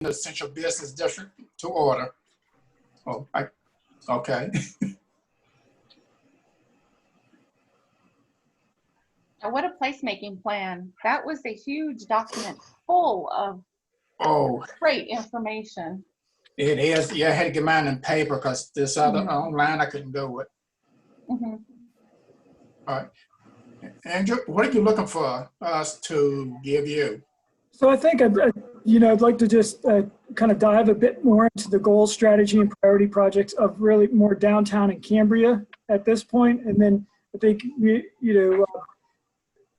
the Central Business District to order. Oh, okay. Now, what a placemaking plan. That was a huge document full of great information. It is. Yeah, I had to get mine in paper because this other online I couldn't go with. All right. Andrew, what are you looking for us to give you? So I think I'd like to just kind of dive a bit more into the goals, strategy, and priority projects of really more downtown and Cambria at this point. And then I think,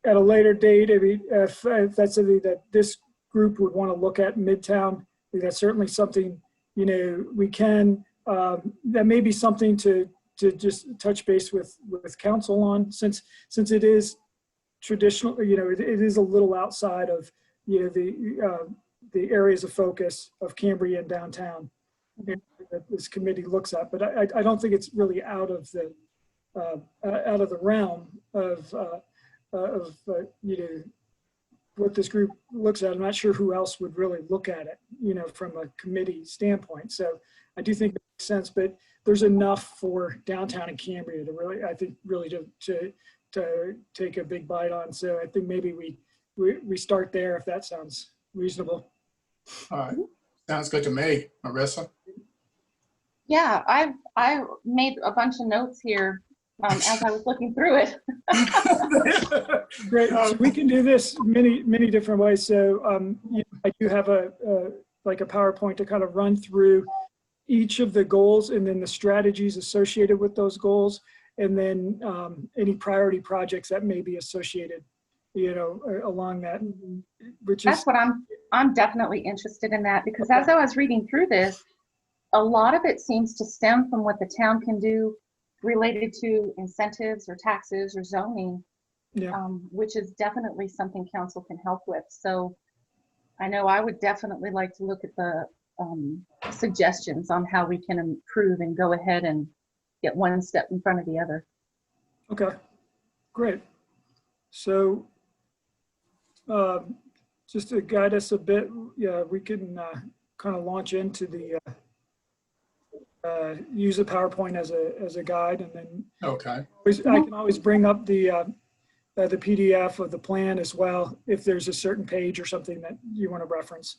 at a later date, if that's something that this group would want to look at Midtown, I think that's certainly something, we can, that may be something to just touch base with council on, since it is traditional, it is a little outside of, the areas of focus of Cambria and downtown that this committee looks at. But I don't think it's really out of the realm of what this group looks at. I'm not sure who else would really look at it, from a committee standpoint. So I do think it makes sense, but there's enough for downtown and Cambria to really, I think, really to take a big bite on. So I think maybe we start there, if that sounds reasonable. All right, sounds good to me, Marissa. Yeah, I made a bunch of notes here as I was looking through it. Great. So we can do this many different ways. So I do have like a PowerPoint to kind of run through each of the goals and then the strategies associated with those goals, and then any priority projects that may be associated, along that. That's what I'm definitely interested in, that, because as I was reading through this, a lot of it seems to stem from what the town can do related to incentives or taxes or zoning, which is definitely something council can help with. So I know I would definitely like to look at the suggestions on how we can improve and go ahead and get one step in front of the other. Okay, great. So just to guide us a bit, we can kind of launch into the use a PowerPoint as a guide, and then I can always bring up the PDF of the plan as well if there's a certain page or something that you want to reference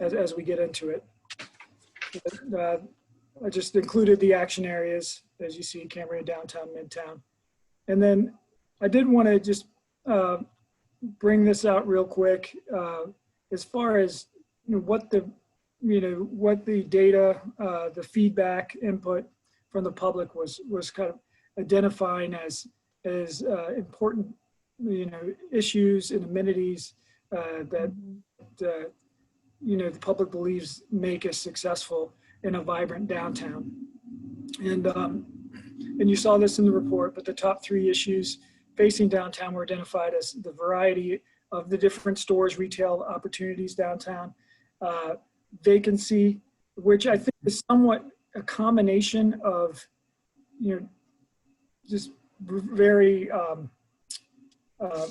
as we get into it. I just included the action areas, as you see, Cambria, downtown, Midtown. And then I did want to just bring this out real quick as far as what the data, the feedback input from the public was kind of identifying as important, issues and amenities that the public believes make us successful in a vibrant downtown. And you saw this in the report, but the top 3 issues facing downtown were identified as the variety of the different stores, retail opportunities downtown, vacancy, which I think is somewhat a combination of, just very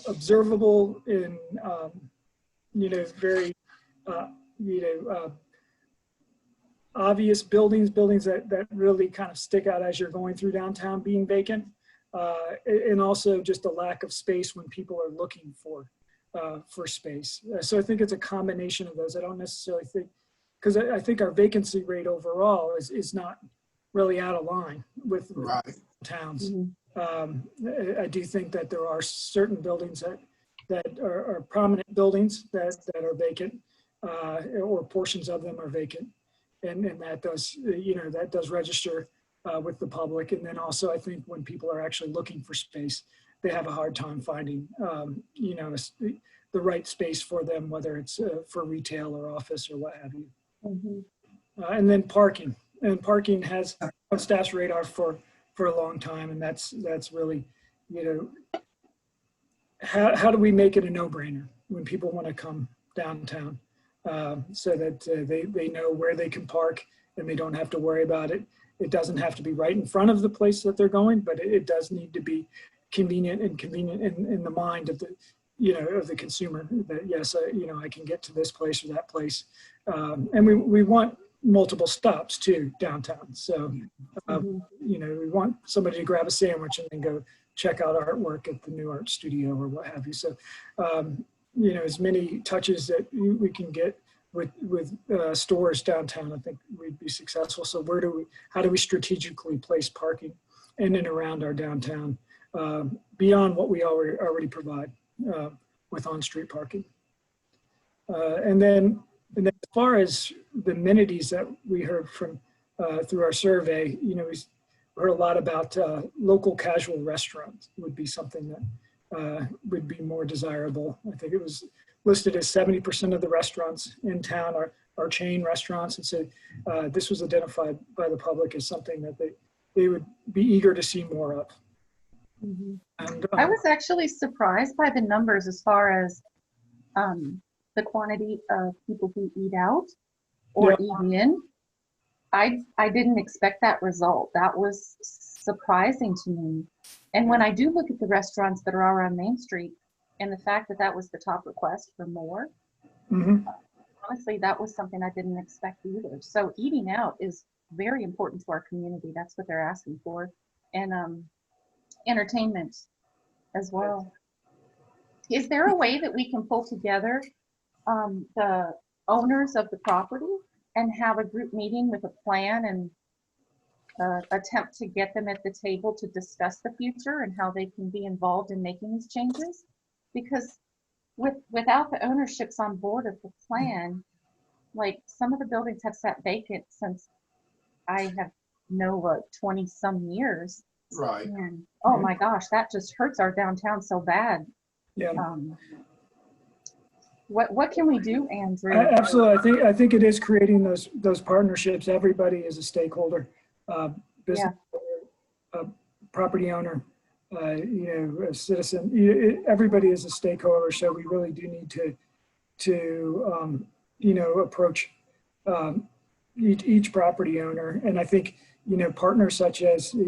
observable in, very, obvious buildings that really kind of stick out as you're going through downtown being vacant, and also just a lack of space when people are looking for space. So I think it's a combination of those. I don't necessarily think, because I think our vacancy rate overall is not really out of line with towns. I do think that there are certain buildings that are prominent buildings that are vacant, or portions of them are vacant. And that does, that does register with the public. And then also, I think when people are actually looking for space, they have a hard time finding, the right space for them, whether it's for retail or office or what have you. And then parking. And parking has on staff's radar for a long time. And that's really, how do we make it a no-brainer when people want to come downtown? So that they know where they can park and they don't have to worry about it. It doesn't have to be right in front of the place that they're going, but it does need to be convenient in the mind of of the consumer that yes, I can get to this place or that place. And we want multiple stops too downtown. So, we want somebody to grab a sandwich and then go check out artwork at the new art studio or what have you. So, as many touches that we can get with stores downtown, I think we'd be successful. So how do we strategically place parking in and around our downtown beyond what we already provide with on-street parking? And then as far as the amenities that we heard from through our survey, we heard a lot about local casual restaurants would be something that would be more desirable. I think it was listed as 70% of the restaurants in town are chain restaurants. And so this was identified by the public as something that they would be eager to see more of. And, I was actually surprised by the numbers as far as the quantity of people who eat out or eat in. I didn't expect that result. That was surprising to me. And when I do look at the restaurants that are around Main Street and the fact that that was the top request for more, honestly, that was something I didn't expect either. So eating out is very important to our community. That's what they're asking for. And entertainment as well. Is there a way that we can pull together the owners of the property and have a group meeting with a plan and attempt to get them at the table to discuss the future and how they can be involved in making these changes? Because without the ownerships on board of the plan, like some of the buildings have sat vacant since I have known 20 some years. Right. And oh my gosh, that just hurts our downtown so bad. Yeah. What can we do, Andrew? Absolutely. I think it is creating those partnerships. Everybody is a stakeholder, business owner, property owner, a citizen. Everybody is a stakeholder. So we really do need to approach each property owner. And I think partners such as such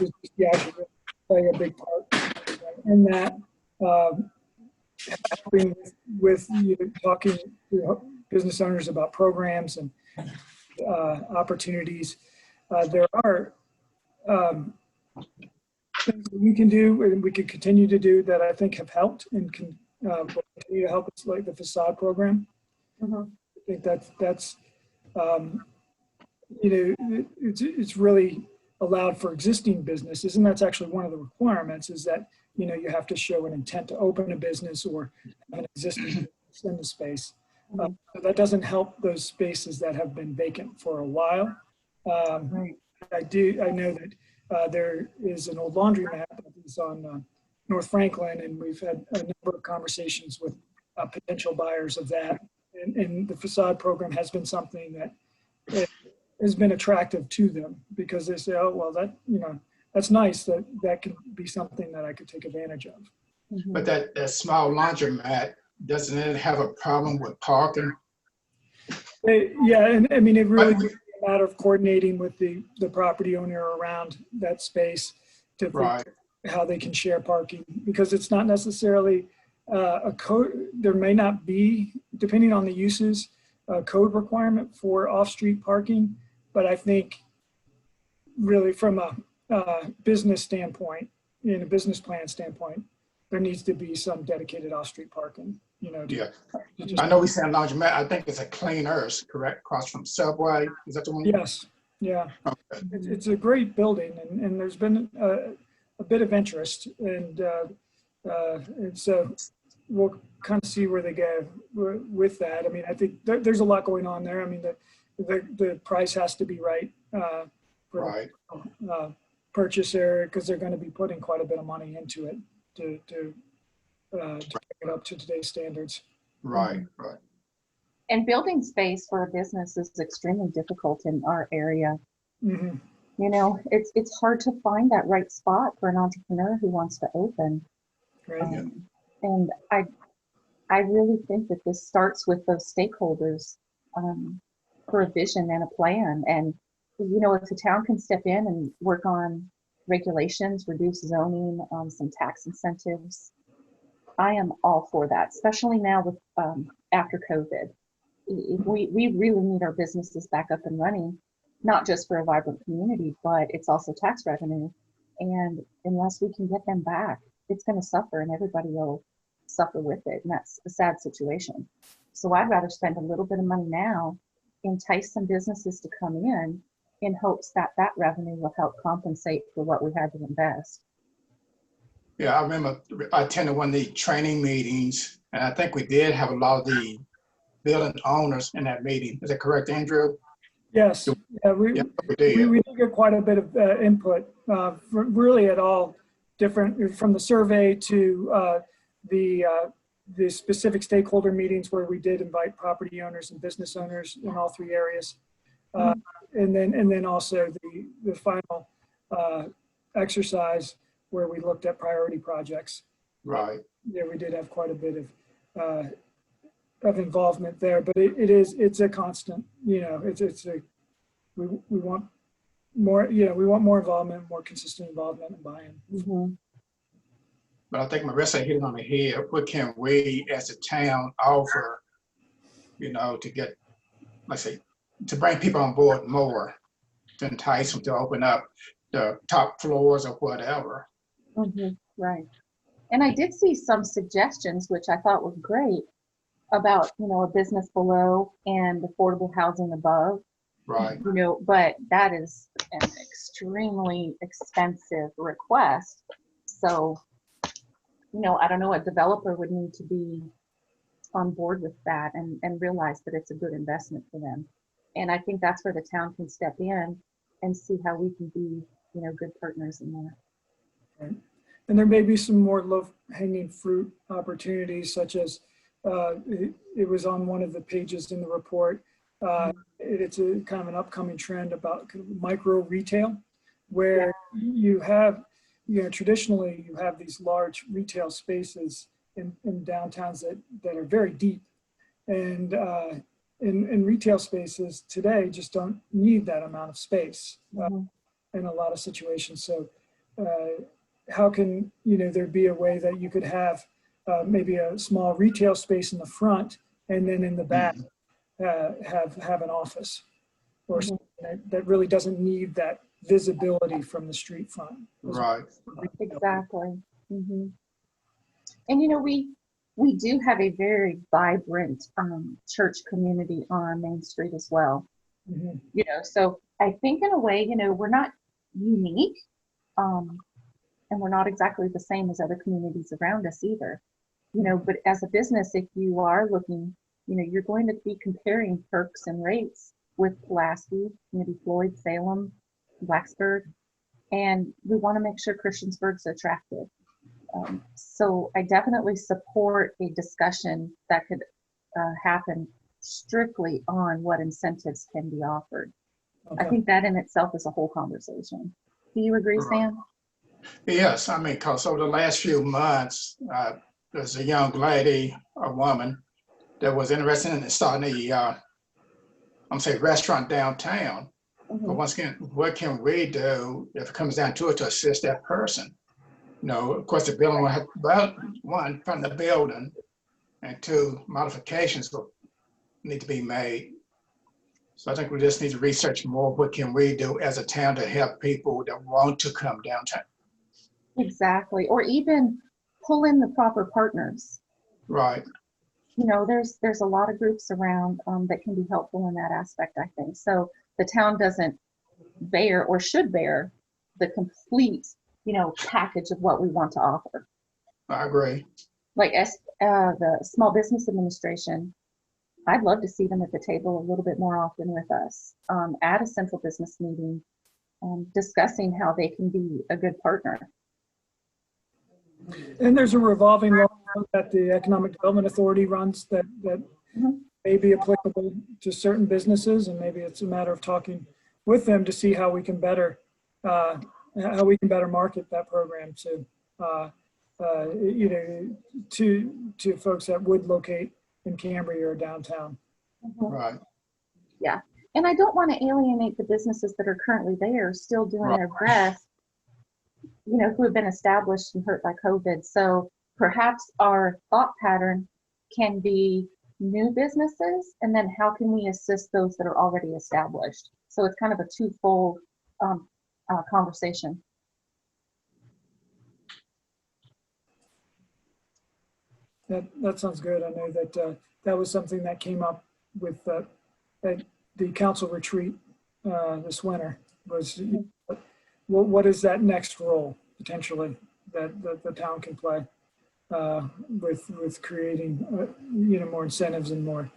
as play a big part in that. Helping with talking to business owners about programs and opportunities. There are things that we can do and we can continue to do that I think have helped and can continue to help us, like the facade program. I think that's it's really allowed for existing businesses, and that's actually one of the requirements is that you have to show an intent to open a business or have an existing business in the space. That doesn't help those spaces that have been vacant for a while. I know that there is an old laundromat that is on North Franklin, and we've had a number of conversations with potential buyers of that. And the facade program has been something that has been attractive to them because they say, oh, well, that's nice. That could be something that I could take advantage of. But that small laundromat, doesn't it have a problem with parking? Yeah, and I mean, it really is a matter of coordinating with the property owner around that space to how they can share parking, because it's not necessarily a code. There may not be, depending on the uses, a code requirement for off-street parking, but I think really from a business standpoint, in a business plan standpoint, there needs to be some dedicated off-street parking. I know we said laundromat. I think it's a Clean Earth, correct? Across from Subway. Is that the one? Yes. Yeah. Okay. It's a great building, and there's been a bit of interest, and so we'll kind of see where they go with that. I mean, I think there's a lot going on there. I mean, the price has to be right for purchaser, because they're going to be putting quite a bit of money into it to bring it up to today's standards. Right. And building space for a business is extremely difficult in our area. It's hard to find that right spot for an entrepreneur who wants to open. Right. And I really think that this starts with those stakeholders for a vision and a plan. And if the town can step in and work on regulations, reduce zoning, some tax incentives, I am all for that, especially now with after COVID. We really need our businesses back up and running, not just for a vibrant community, but it's also tax revenue. And unless we can get them back, it's going to suffer, and everybody will suffer with it. And that's a sad situation. So I'd rather spend a little bit of money now, entice some businesses to come in hopes that that revenue will help compensate for what we had to invest. Yeah, I remember I attended one of the training meetings, and I think we did have a lot of the building owners in that meeting. Is that correct, Andrew? Yes, yeah, we did get quite a bit of input, really at all different, from the survey to the specific stakeholder meetings where we did invite property owners and business owners in all three areas. And then also the final exercise where we looked at priority projects. Right. Yeah, we did have quite a bit of involvement there, but it's a constant, you know, we want more, you know, we want more involvement, more consistent involvement and buy-in. But I think Marissa hit it on the head. What can we as a town offer, you know, to get, let's say, to bring people on board more, to entice them to open up the top floors or whatever. Right. And I did see some suggestions, which I thought were great, about, you know, a business below and affordable housing above. Right. You know, but that is an extremely expensive request. So, you know, I don't know, a developer would need to be on board with that and realize that it's a good investment for them. And I think that's where the town can step in and see how we can be, you know, good partners in that. Right. And there may be some more low-hanging fruit opportunities, such as it was on one of the pages in the report. It's a kind of an upcoming trend about micro retail, where you have, you know, traditionally you have these large retail spaces in downtowns that are very deep, and in retail spaces today just don't need that amount of space in a lot of situations. So how can, you know, there be a way that you could have maybe a small retail space in the front, and then in the back have an office or something that really doesn't need that visibility from the street front. Right. Exactly. And, you know, we do have a very vibrant church community on Main Street as well. You know, so I think in a way, you know, we're not unique, and we're not exactly the same as other communities around us either. You know, but as a business, if you are looking, you know, you're going to be comparing perks and rates with Pulaski, maybe Floyd, Salem, Blacksburg, and we want to make sure Christiansburg's attractive. So I definitely support a discussion that could happen strictly on what incentives can be offered. I think that in itself is a whole conversation. Do you agree, Sam? Yes, I mean, because over the last few months, there's a young lady, a woman, that was interested in starting a, I'm saying, restaurant downtown. But once again, what can we do if it comes down to it to assist that person? You know, of course, the building will have, well, one, from the building, and two, modifications will need to be made. So I think we just need to research more. What can we do as a town to help people that want to come downtown? Exactly, or even pull in the proper partners. Right. You know, there's a lot of groups around that can be helpful in that aspect, I think. So the town doesn't bear or should bear the complete, you know, package of what we want to offer. I agree. Like as the Small Business Administration, I'd love to see them at the table a little bit more often with us at a central business meeting, discussing how they can be a good partner. And there's a revolving loan that the Economic Development Authority runs that may be applicable to certain businesses, and maybe it's a matter of talking with them to see how we can better market that program to you know, to folks that would locate in Cambria or downtown. Right. Yeah, and I don't want to alienate the businesses that are currently there, still doing their best, you know, who have been established and hurt by COVID. So perhaps our thought pattern can be new businesses, and then how can we assist those that are already established? So it's kind of a twofold conversation. That sounds good. I know that that was something that came up with at the council retreat this winter. Was what is that next role potentially that the town can play with creating more incentives and more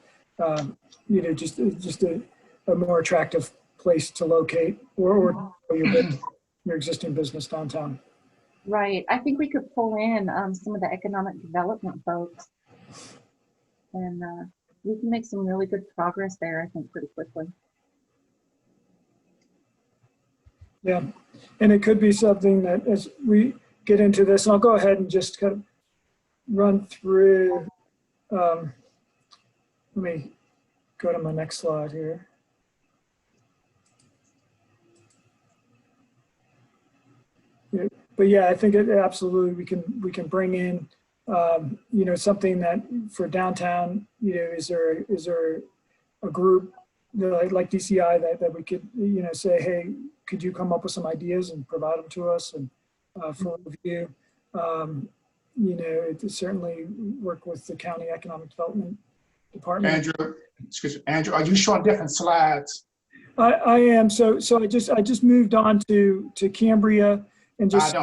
just a more attractive place to locate or your existing business downtown. Right. I think we could pull in some of the economic development folks, and we can make some really good progress there, I think, pretty quickly. Yeah, and it could be something that as we get into this, and I'll go ahead and just kind of run through. Let me go to my next slide here. Yeah, but yeah, I think absolutely we can bring in something that for downtown, is there a group like DCI that we could say, hey, could you come up with some ideas and provide them to us and for review? It certainly work with the county economic development department. Andrew, excuse me, Andrew, are you showing different slides? I am. So I just moved on to Cambria and just.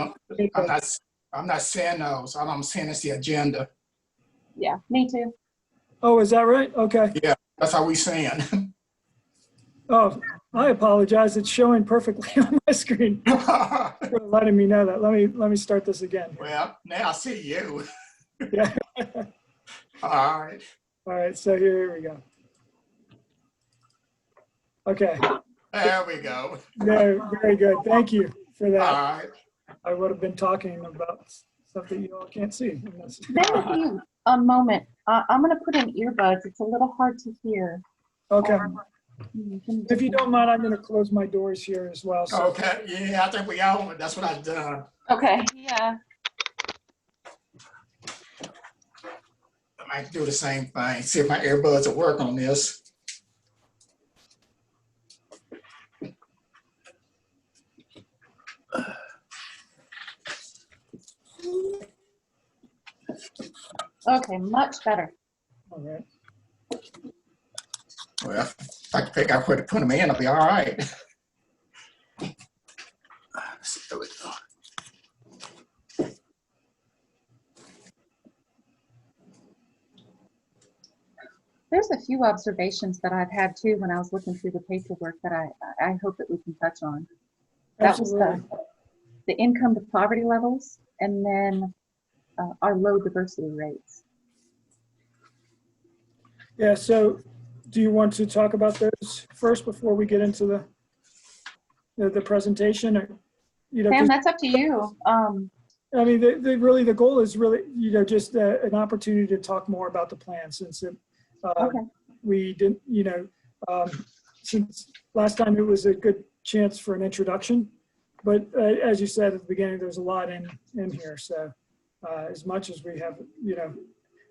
I'm not seeing those. All I'm seeing is the agenda. Yeah, me too. Oh, is that right? Okay. Yeah, that's how we seeing. Oh, I apologize. It's showing perfectly on my screen. For letting me know that. Let me start this again. Well, now I see you. Yeah. All right. All right. So here we go. Okay. There we go. No, very good. Thank you for that. All right. I would have been talking about stuff that you all can't see. Bear with you a moment. I'm going to put in earbuds. It's a little hard to hear. Okay. If you don't mind, I'm going to close my doors here as well. So. Okay. Yeah, I think we all. That's what I've done. Okay. Yeah. I might do the same thing. See if my earbuds will work on this. Okay, much better. All right. Well, if I can figure out where to put them in, I'll be all right. There we go. There's a few observations that I've had too when I was looking through the paperwork that I hope that we can touch on. That was the income to poverty levels, and then our low diversity rates. Yeah, so do you want to talk about those first before we get into the presentation? Or, Sam, that's up to you. I mean, the goal is really, just an opportunity to talk more about the plan since we didn't, since last time it was a good chance for an introduction. But as you said at the beginning, there's a lot in here. So as much as we have,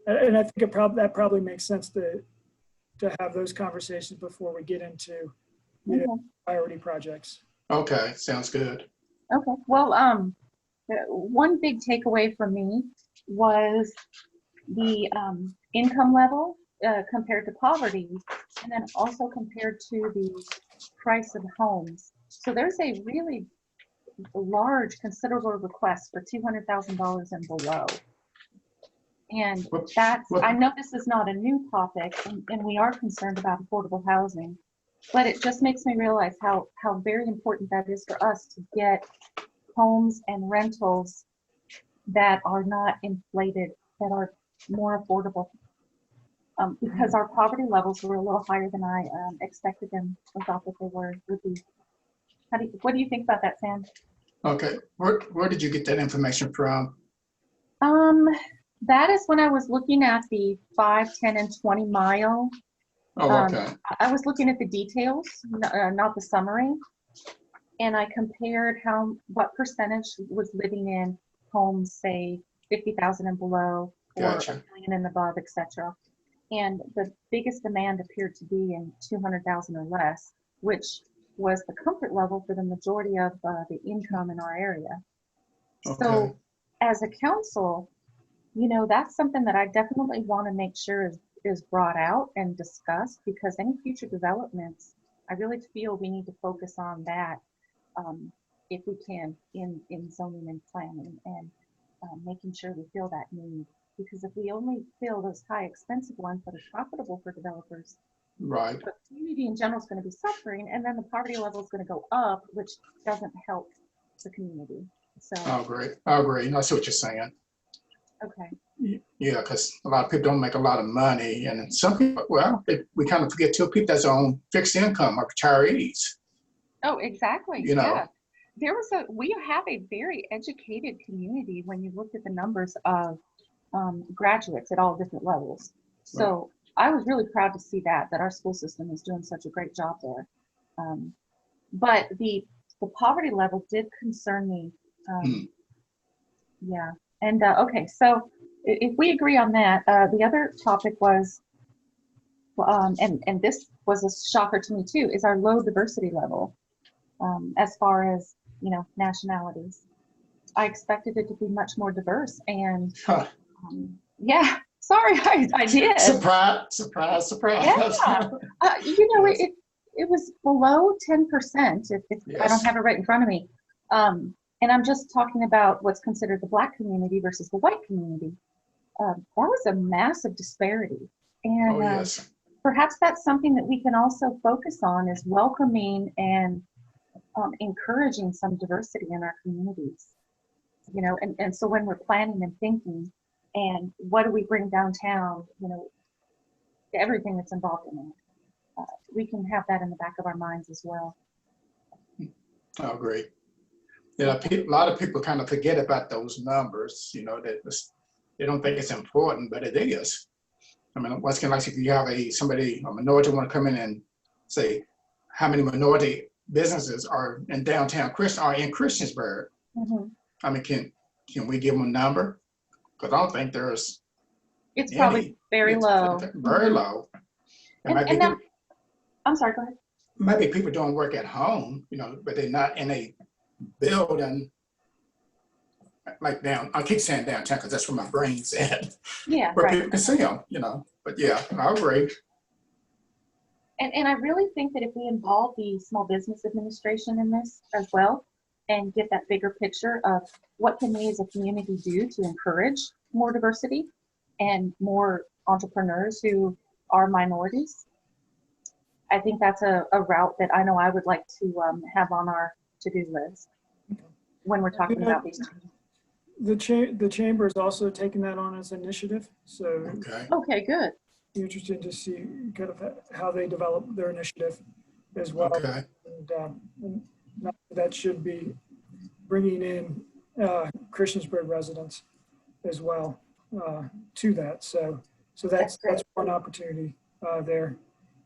and I think that probably makes sense to have those conversations before we get into priority projects. Okay, sounds good. Okay, well, one big takeaway for me was the income level compared to poverty, and then also compared to the price of homes. So there's a really large, considerable request for $200,000 and below. And I know this is not a new topic, and we are concerned about affordable housing, but it just makes me realize how very important that is for us to get homes and rentals that are not inflated, that are more affordable. Because our poverty levels were a little higher than I expected them or thought that they would be. What do you think about that, Sam? Okay, where did you get that information from? That is when I was looking at the 5, 10, and 20 mile. Oh, okay. I was looking at the details, not the summary, and I compared what percentage was living in homes, say 50,000 and below, or Gotcha. $1 million and above, etc. And the biggest demand appeared to be in 200,000 or less, which was the comfort level for the majority of the income in our area. Okay. So as a council, you know, that's something that I definitely want to make sure is brought out and discussed, because any future developments, I really feel we need to focus on that if we can in zoning and planning, and making sure we fill that need. Because if we only fill those high expensive ones that are profitable for developers, Right. the community in general is going to be suffering, and then the poverty level is going to go up, which doesn't help the community. So I agree. I agree. I see what you're saying. okay. Yeah, because a lot of people don't make a lot of money, and some people, well, we kind of forget too, people that's on fixed income are retirees. Oh, exactly. You know. Yeah. We have a very educated community when you look at the numbers of graduates at all different levels. So I was really proud to see that our school system is doing such a great job there. But the poverty level did concern me. Yeah. And okay, so if we agree on that, the other topic was, and this was a shocker to me too, is our low diversity level as far as, you know, nationalities. I expected it to be much more diverse, and yeah, sorry, I did. Surprise, surprise, surprise. Yeah, you know, Yes. it was below 10%, if I don't Yes. have it right in front of me. And I'm just talking about what's considered the Black community versus the white community. That was a massive disparity. And Oh, yes. perhaps that's something that we can also focus on, is welcoming and encouraging some diversity in our communities. You know, and so when we're planning and thinking, and what do we bring downtown, you know, everything that's involved in it, we can have that in the back of our minds as well. I agree. Yeah, a lot of people kind of forget about those numbers, you know, that they don't think it's important, but it is. I mean, what's kind of like if you have a minority want to come in and say, how many minority businesses are in downtown Christiansburg? Mm-hmm. I mean, can we give them a number? Because I don't think there's It's probably very low. Very low. I'm sorry, go ahead. Maybe people doing work at home, you know, but they're not in a building like I keep saying downtown because that's where my brain's at. Yeah, where right. people can see them, you know. But yeah, I agree. And I really think that if we involve the Small Business Administration in this as well, and get that bigger picture of what can we as a community do to encourage more diversity and more entrepreneurs who are minorities, I think that's a route that I know I would like to have on our to-do list when we're talking about these things. The chamber is also taking that on as an initiative. So okay, good. Interesting to see kind of how they develop their initiative as well. Okay. And that should be bringing in Christiansburg residents as well to that. So that's one opportunity there.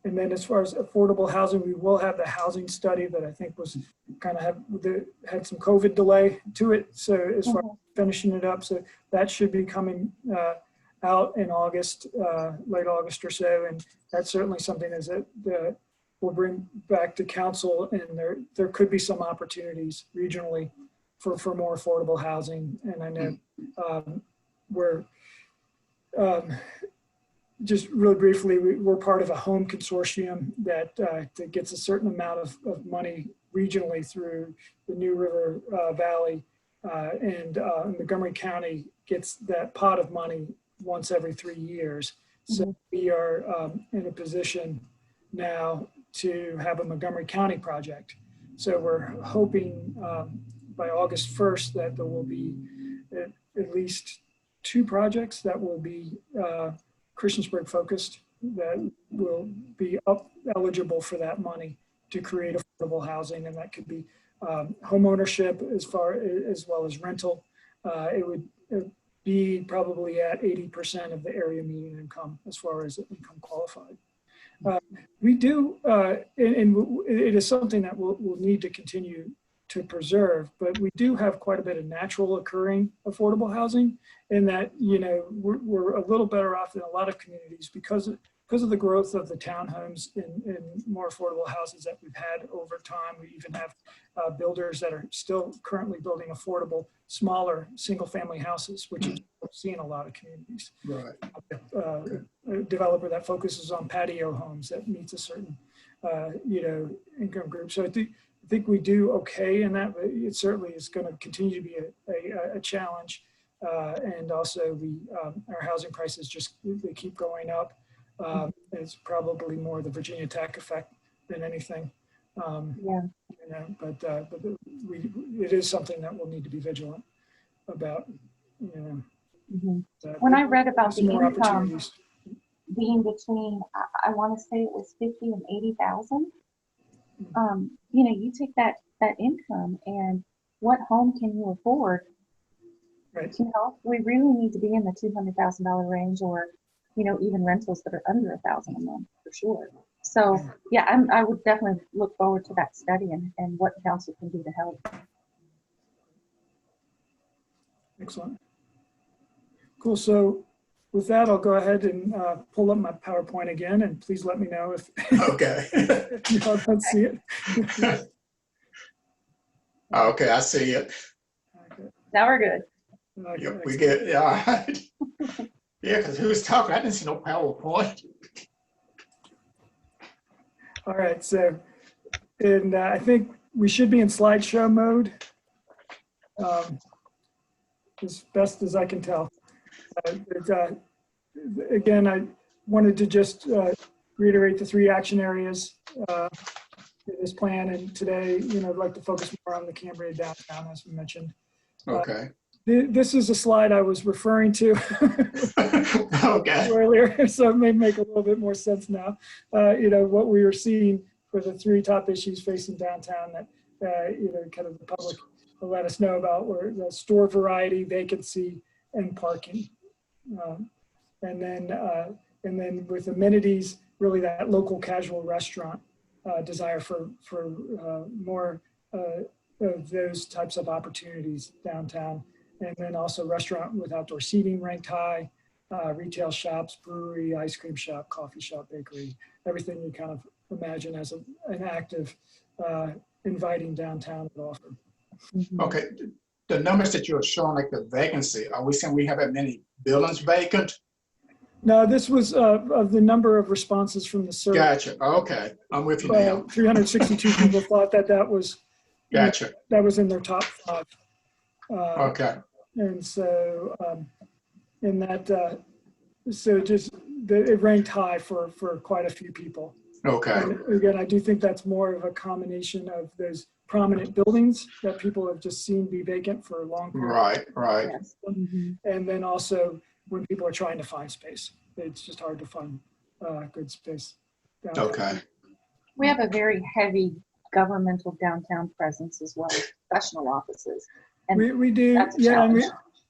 And then as far as affordable housing, we will have the housing study that I think was kind of had some COVID delay to it. So as far as finishing it up, so that should be coming out in August, late August or so. And that's certainly something that we'll bring back to council, and there could be some opportunities regionally for more affordable housing. And I know we're just really briefly, we're part of a home consortium that gets a certain amount of money regionally through the New River Valley, and Montgomery County gets that pot of money once every 3 years. So we are in a position now to have a Montgomery County project. So we're hoping by August 1st that there will be at least 2 projects that will be Christiansburg focused, that will be eligible for that money to create affordable housing. And that could be home ownership as well as rental. It would be probably at 80% of the area median income as far as income qualified. We do, and it is something that we'll need to continue to preserve, but we do have quite a bit of natural occurring affordable housing, in that, you know, we're a little better off than a lot of communities because of the growth of the townhomes and more affordable houses that we've had over time. We even have builders that are still currently building affordable, smaller single-family houses, which is what we see in a lot of communities. Right. A developer that focuses on patio homes that meets a certain, you know, income group. So I think we do okay in that, but it certainly is going to continue to be a challenge. And also our housing prices they keep going up. It's probably more the Virginia Tech effect than anything. Yeah. You know, but it is something that we'll need to be vigilant about. You know, When I read about the more income opportunities. being between, I want to say it was 50 and 80,000. You know, you take that income and what home can you afford? Right. You know, we really need to be in the $200,000 range, or, you know, even rentals that are under $1,000 a month for sure. So yeah, I would definitely look forward to that study and what council can do to help. Excellent. Cool. So with that, I'll go ahead and pull up my PowerPoint again, and please let me know if, Okay. if you all don't see it. Okay, I see it. Okay. Now we're good. Okay, Yep, we excellent. get it. Yeah, all right. Yeah, because who was talking? I didn't see no PowerPoint. All right. So, and I think we should be in slideshow mode, as best as I can tell. Again, I wanted to just reiterate the 3 action areas in this plan. And today, you know, I'd like to focus more on the Cambria downtown, as we mentioned. Okay. This is a slide I was referring to Okay. earlier, so it may make a little bit more sense now. You know, what we were seeing for the 3 top issues facing downtown that, you know, kind of the public will let us know about, were the store variety, vacancy, and parking. And then with amenities, really that local casual restaurant desire for more of those types of opportunities downtown. And then also restaurant with outdoor seating ranked high, retail shops, brewery, ice cream shop, coffee shop, bakery, everything you kind of imagine as an active, inviting downtown would offer. Okay. The numbers that you're showing, like the vacancy, are we saying we have that many buildings vacant? No, this was of the number of responses from the survey. Gotcha. Okay. I'm with you now. 362 people thought that was, Gotcha. that was in their top 5. Okay. And so, in that, so just it ranked high for quite a few people. Okay. And again, I do think that's more of a combination of those prominent buildings that people have just seen be vacant for a long period. Right. Right. Yes. And then also when people are trying to find space, it's just hard to find good space downtown. Okay. We have a very heavy governmental downtown presence as well as professional offices. And We do, that's a yeah, challenge.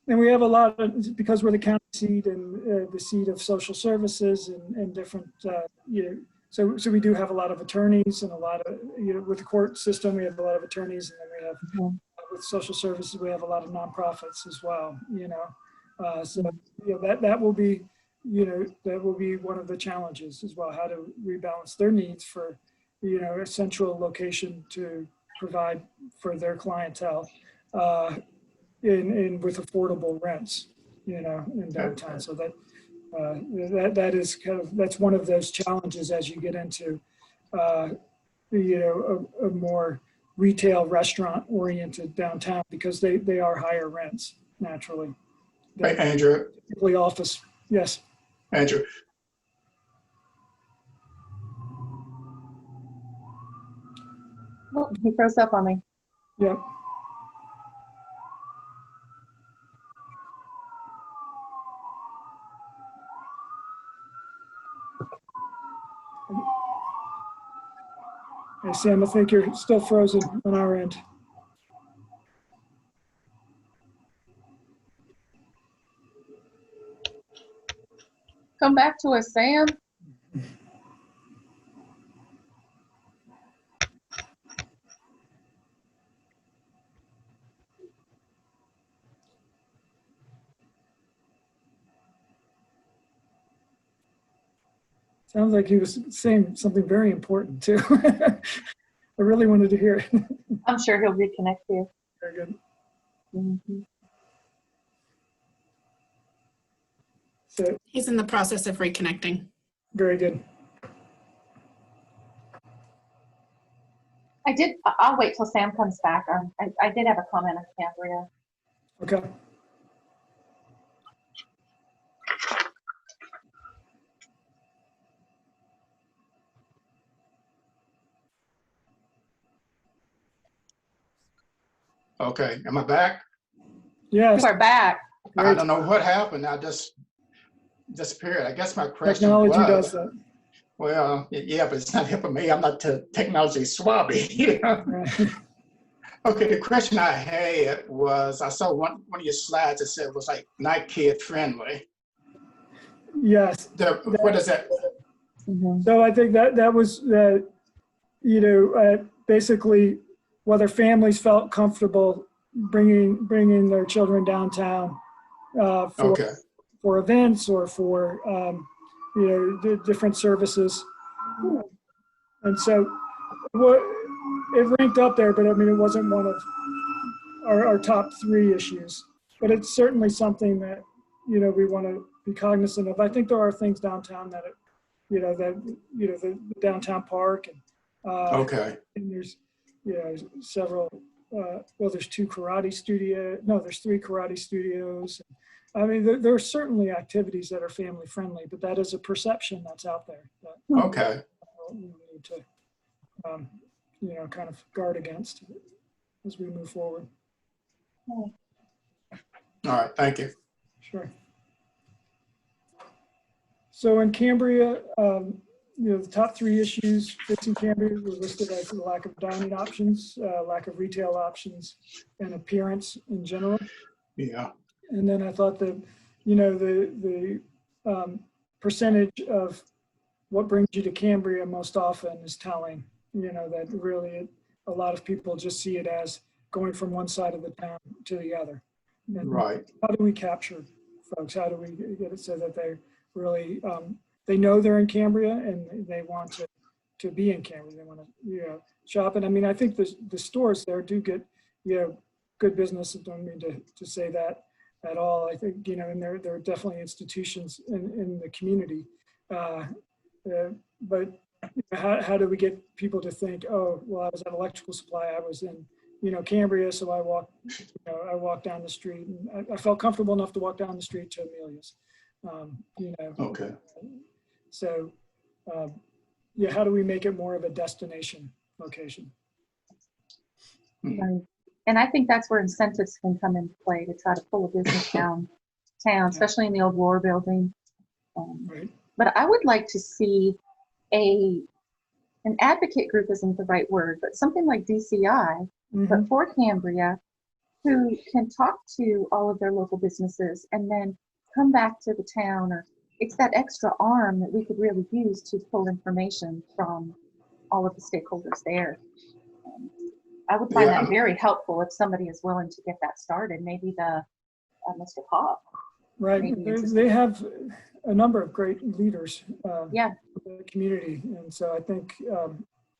and we have a lot of, because we're the county seat and the seat of social services and different, you know, so we do have a lot of attorneys and a lot of, you know, with the court system, we have a lot of attorneys, and then we have, with social services, we have a lot of nonprofits as well, you know. So, you know, that will be, you know, that will be one of the challenges as well, how to rebalance their needs for, you know, a central location to provide for their clientele in with affordable rents, you know, in downtown. So that that is kind of, that's one of those challenges as you get into, you know, a more retail restaurant oriented downtown, because they are higher rents naturally. Hey, Andrew. Particularly office. Yes. Andrew. Oh, he froze up on me. Yep. Hey, Sam, I think you're still frozen on our end. Come back to us, Sam. Sounds like he was saying something very important too. I really wanted to hear it. I'm sure he'll reconnect you. Very good. Mm-hmm. So He's in the process of reconnecting. very good. I'll wait till Sam comes back. I did have a comment on Cambria. Okay. Okay, am I back? Yes. You are back. I Great. don't know what happened. I just disappeared. I guess my question Technology was, does that. well, yeah, but it's not helping me. I'm not technology swabby. You know? Right. Okay, the question I had was, I saw one of your slides that said it was like not kid friendly. Yes. What is that? Mm-hmm. So I think that was basically whether families felt comfortable bringing their children downtown Okay, for events or for different services. And so it ranked up there, but I mean it wasn't one of our top 3 issues. But it's certainly something that we want to be cognizant of. I think there are things downtown that the downtown park and okay, and there's several there's 2 karate studio there's 3 karate studios. I mean there are certainly activities that are family friendly, but that is a perception that's out there that okay. we need to kind of guard against as we move forward. All right, thank you. Sure. So in Cambria, the top 3 issues facing Cambria were listed as the lack of dining options, lack of retail options, and appearance in general. Yeah, And then I thought that, the percentage of what brings you to Cambria most often is telling, that really a lot of people just see it as going from one side of the town to the other. And right. how do we capture folks? How do we get it so that they really, they know they're in Cambria and they want to be in Cambria. They want to, shop. And I mean, I think the stores there do get, good business. I don't mean to say that at all. I think, and there are definitely institutions in the community. But how do we get people to think, oh, well, I was at Electrical Supply, I was in, Cambria, so I walked down the street, and I felt comfortable enough to walk down the street to Amelia's. Okay. So, how do we make it more of a destination location? Right. And I think that's where incentives can come into play to try to pull a business downtown, especially in the old war building. Right. But I would like to see an advocate group isn't the right word, but something like DCI, but for Cambria, who can talk to all of their local businesses and then come back to the town, or it's that extra arm that we could really use to pull information from all of the stakeholders there. I would find that very helpful if somebody is willing to get that started. Maybe Mr. Pop. Right. They have a number of great leaders in the community. And so I think,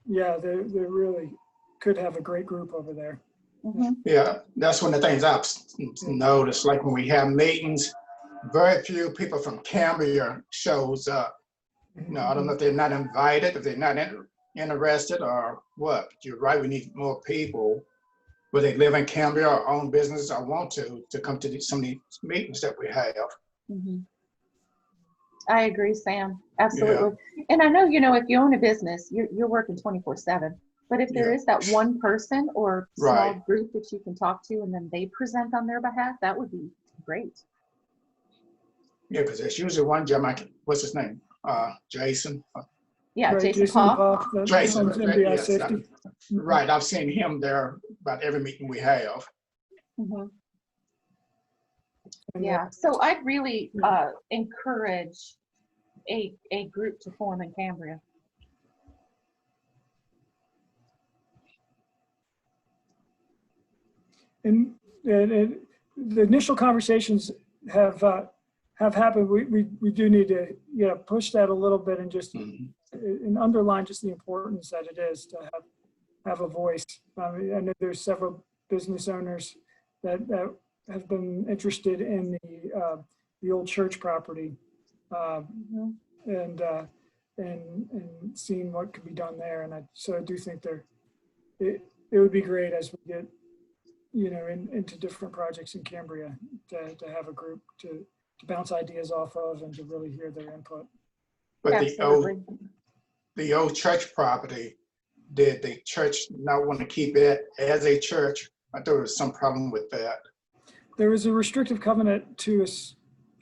they really could have a great group over there. Mm-hmm. Yeah, that's one of the things I've noticed. Like when we have meetings, very few people from Cambria shows up. I don't know if they're not invited, if they're not interested or what. But you're right, we need more people, whether they live in Cambria or own business or want to come to some of these meetings that we have. Mm-hmm. I agree, Sam. Absolutely. Yeah. And I know, if you own a business, you're working 24/7. But if there is that one person or small group that you can talk to and then they present on their behalf, that would be great. Yeah, because there's usually one gentleman, what's his name? Jason. Yeah, right, Jason Paul. Jason, yes, safety. Right, I've seen him there about every meeting we have. Mm-hmm. Yeah, so I'd really encourage a group to form in Cambria. And the initial conversations have have happened, we do need to, push that a little bit and just and underline just the importance that it is to have a voice. I know there's several business owners that have been interested in the old church property, and seeing what could be done there. And so I do think it would be great as we get, into different projects in Cambria to have a group to bounce ideas off of and to really hear their input. But Absolutely. the old church property, did the church not want to keep it as a church? I thought there was some problem with that. There was a restrictive covenant to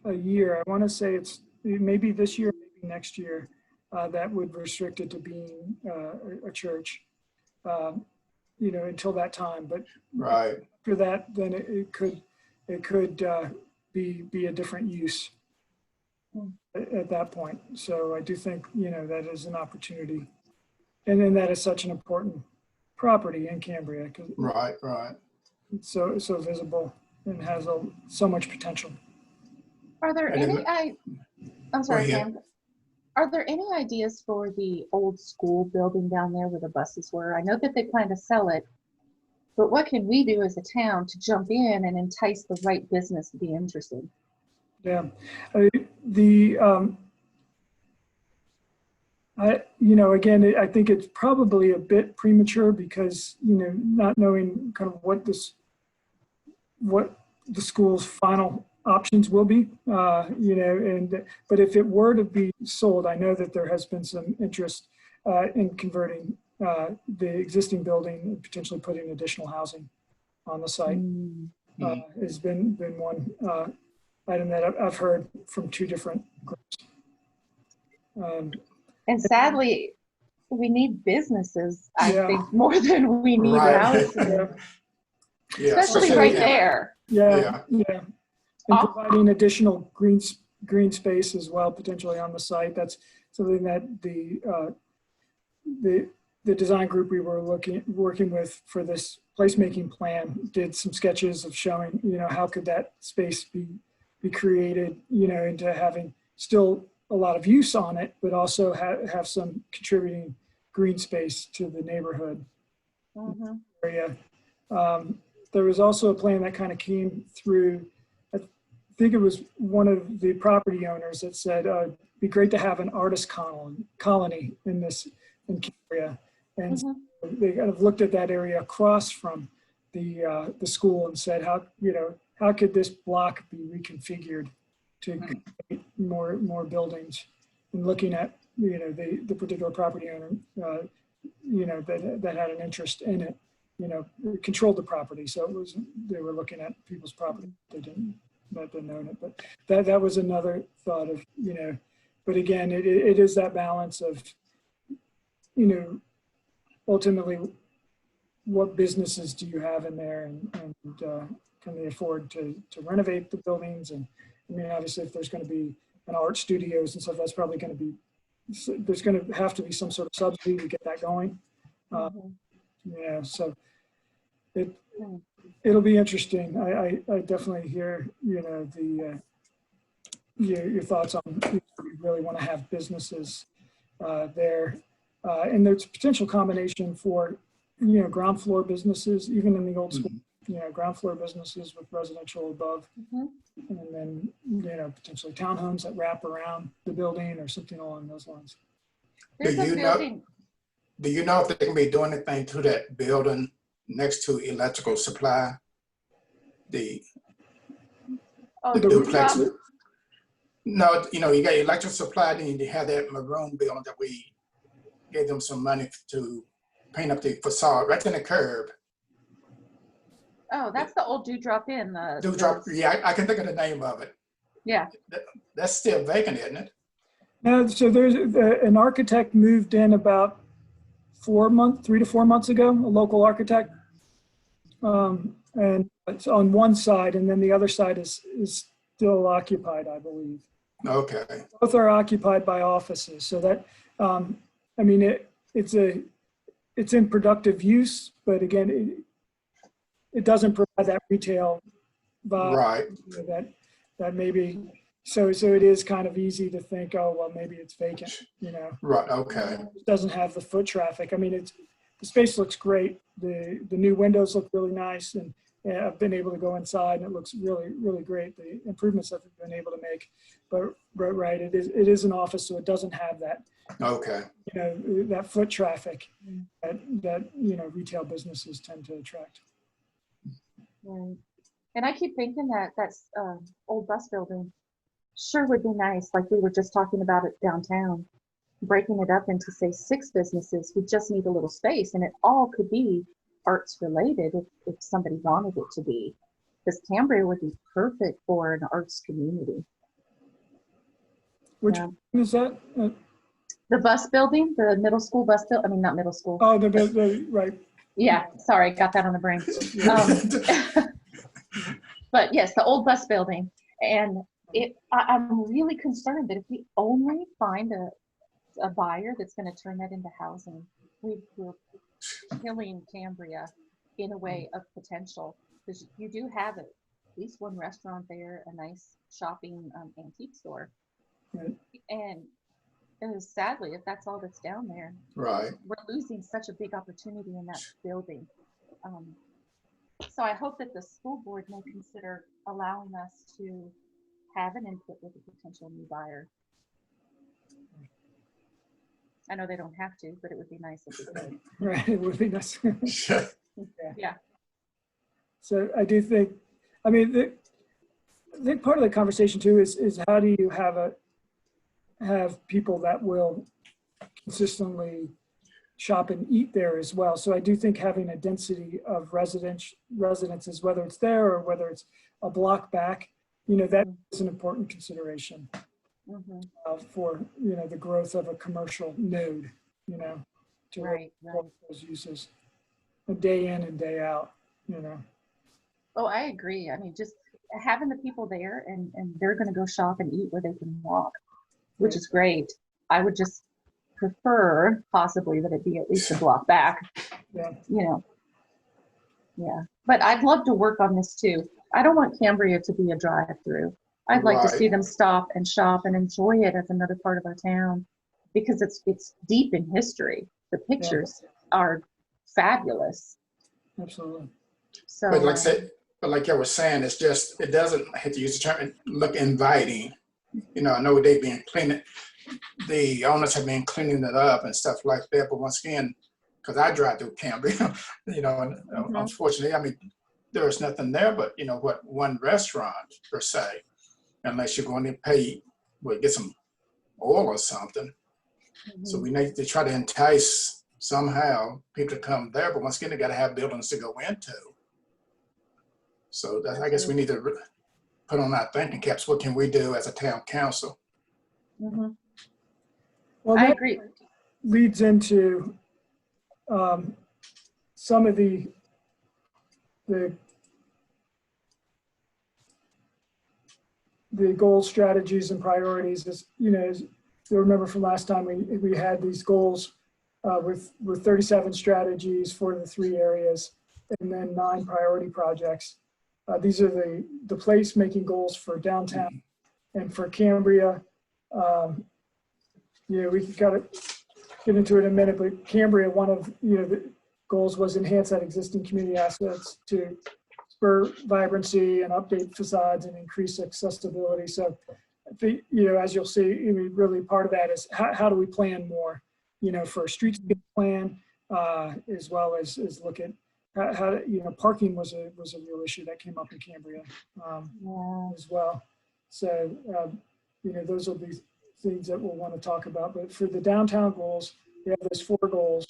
a year. I want to say it's maybe this year, maybe next year, that would restrict it to being a church, until that time. But Right. after that, then it could be a different use at that point. So I do think, that is an opportunity. And then that is such an important property in Cambria because Right. it's so visible and has so much potential. Are there And I'm sorry, ahead. Pam. Are there any ideas for the old school building down there where the buses were? I know that they plan to sell it, but what can we do as a town to jump in and entice the right business to be interested? Yeah, again, I think it's probably a bit premature because, not knowing kind of what the school's final options will be, but if it were to be sold, I know that there has been some interest in converting the existing building and potentially putting additional housing on the site. Has been one item that I've heard from two different groups. And sadly, we need businesses, I Yeah. think, more than we need Right. houses, Yeah. especially right there. Yeah. And Oh. providing additional green space as well, potentially on the site. That's something that the design group we were working with for this placemaking plan did some sketches of showing, how could that space be created, into having still a lot of use on it, but also have some contributing green space to the neighborhood area. There was also a plan that kind of came through. I think it was one of the property owners that said, it'd be great to have an artist colony in Cambria. And so they kind of looked at that area across from the school and said, how could this block be reconfigured to create more buildings? And looking at, the particular property owner, that had an interest in it, controlled the property. So they were looking at people's property. They didn't own it, but that was another thought of, but again, it is that balance of, ultimately what businesses do you have in there and can they afford to renovate the buildings? And I mean, obviously if there's going to be an art studios and stuff, that's probably going to be, there's going to have to be some sort of subsidy to get that going. So it'll be interesting. I definitely hear, your thoughts on if we really want to have businesses there. And there's potential combination for, ground floor businesses, even in the old school, ground floor businesses with residential above. And then, potentially townhomes that wrap around the building or something along those lines. There's a building. Do you know if they can be doing anything to that building next to electrical supply? The duplex. No, you got electric supply, then you have that maroon building that we gave them some money to paint up the facade right in the curb. Oh, that's the old Dewdrop Inn. Dewdrop, yeah, I can think of the name of it. Yeah. That's still vacant, isn't it? No, so there's an architect moved in about 3 to 4 months ago, a local architect. And it's on one side, and then the other side is still occupied, I believe. Okay. Both are occupied by offices. So that, it's in productive use, but again, it doesn't provide that retail vibe. Right. That maybe So it is kind of easy to think, oh, well, maybe it's vacant, you know. Right, okay. It doesn't have the foot traffic. I mean, the space looks great. The new windows look really nice, and I've been able to go inside, and it looks really, really great. The improvements that we've been able to make, but right, it is an office, so it doesn't have that, Okay. you know, that foot traffic that you know, retail businesses tend to attract. Right. And I keep thinking that that's old bus building sure would be nice, like we were just talking about it downtown, breaking it up into, say, 6 businesses who just need a little space, and it all could be arts related if somebody wanted it to be, because Cambria would be perfect for an arts community. Which Yeah. one is that? The bus building, the middle school bus building, I mean, not middle school. Oh, the right. Yeah, sorry, got that on the brain. But yes, the old bus building. And I'm really concerned that if we only find a buyer that's going to turn that into housing, we're killing Cambria in a way of potential. Because you do have at least one restaurant there, a nice shopping antique store. Right. And sadly, if that's all that's down there, Right. we're losing such a big opportunity in that building. So I hope that the school board may consider allowing us to have an input with a potential new buyer. I know they don't have to, but it would be nice if we could. Right, it would be nice. Yeah. So I do think, I mean, I think part of the conversation too is how do you have people that will consistently shop and eat there as well. So I do think having a density of residences, whether it's there or whether it's a block back, you know, that is an important consideration for, you know, the growth of a commercial node, you know, to Right. those uses a day in and day out, you know. Oh, I agree. I mean, just having the people there and they're going to go shop and eat where they can walk, which is great. I would just prefer possibly that it be at least a block back, Yeah. you know. Yeah, but I'd love to work on this too. I don't want Cambria to be a drive-through. I'd like to see them stop and shop and enjoy it as another part of our town, because it's deep in history. The pictures are fabulous. Absolutely. So, But like I said, but like I was saying, it's just, it doesn't have to use the term, look inviting. You know, I know they've been cleaning, the owners have been cleaning it up and stuff like that. But once again, because I drive through Cambria, you know, and unfortunately, I mean, there's nothing there but, you know, what, one restaurant per se, unless you're going to pay, well, get some oil or something. So we need to try to entice somehow people to come there. But once again, they got to have buildings to go into. So I guess we need to put on our thinking caps. What can we do as a town council? Well, I that agree. leads into some of the goals, strategies, and priorities. As you know, as you remember from last time, we had these goals with 37 strategies for the 3 areas, and then 9 priority projects. These are the place-making goals for downtown and for Cambria. You know, we got to get into it in a minute, but Cambria, one of, you know, the goals was enhance that existing community assets to spur vibrancy and update facades and increase accessibility. So, you know, as you'll see, I mean, really part of that is how do we plan more, you know, for a streetscape plan, as well as look at how, you know, parking was a real issue that came up in Cambria as well. So, you know, those will be things that we'll want to talk about. But for the downtown goals, we have those 4 goals: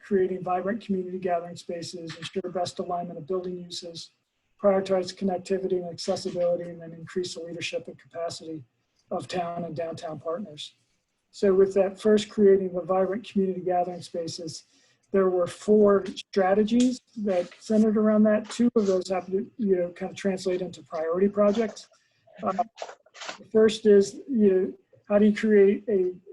creating vibrant community gathering spaces, ensure best alignment of building uses, prioritize connectivity and accessibility, and then increase the leadership and capacity of town and downtown partners. So with that first, creating the vibrant community gathering spaces, there were 4 strategies that centered around that. 2 of those have to, you know, kind of translate into priority projects. The first is, you know, how do you create a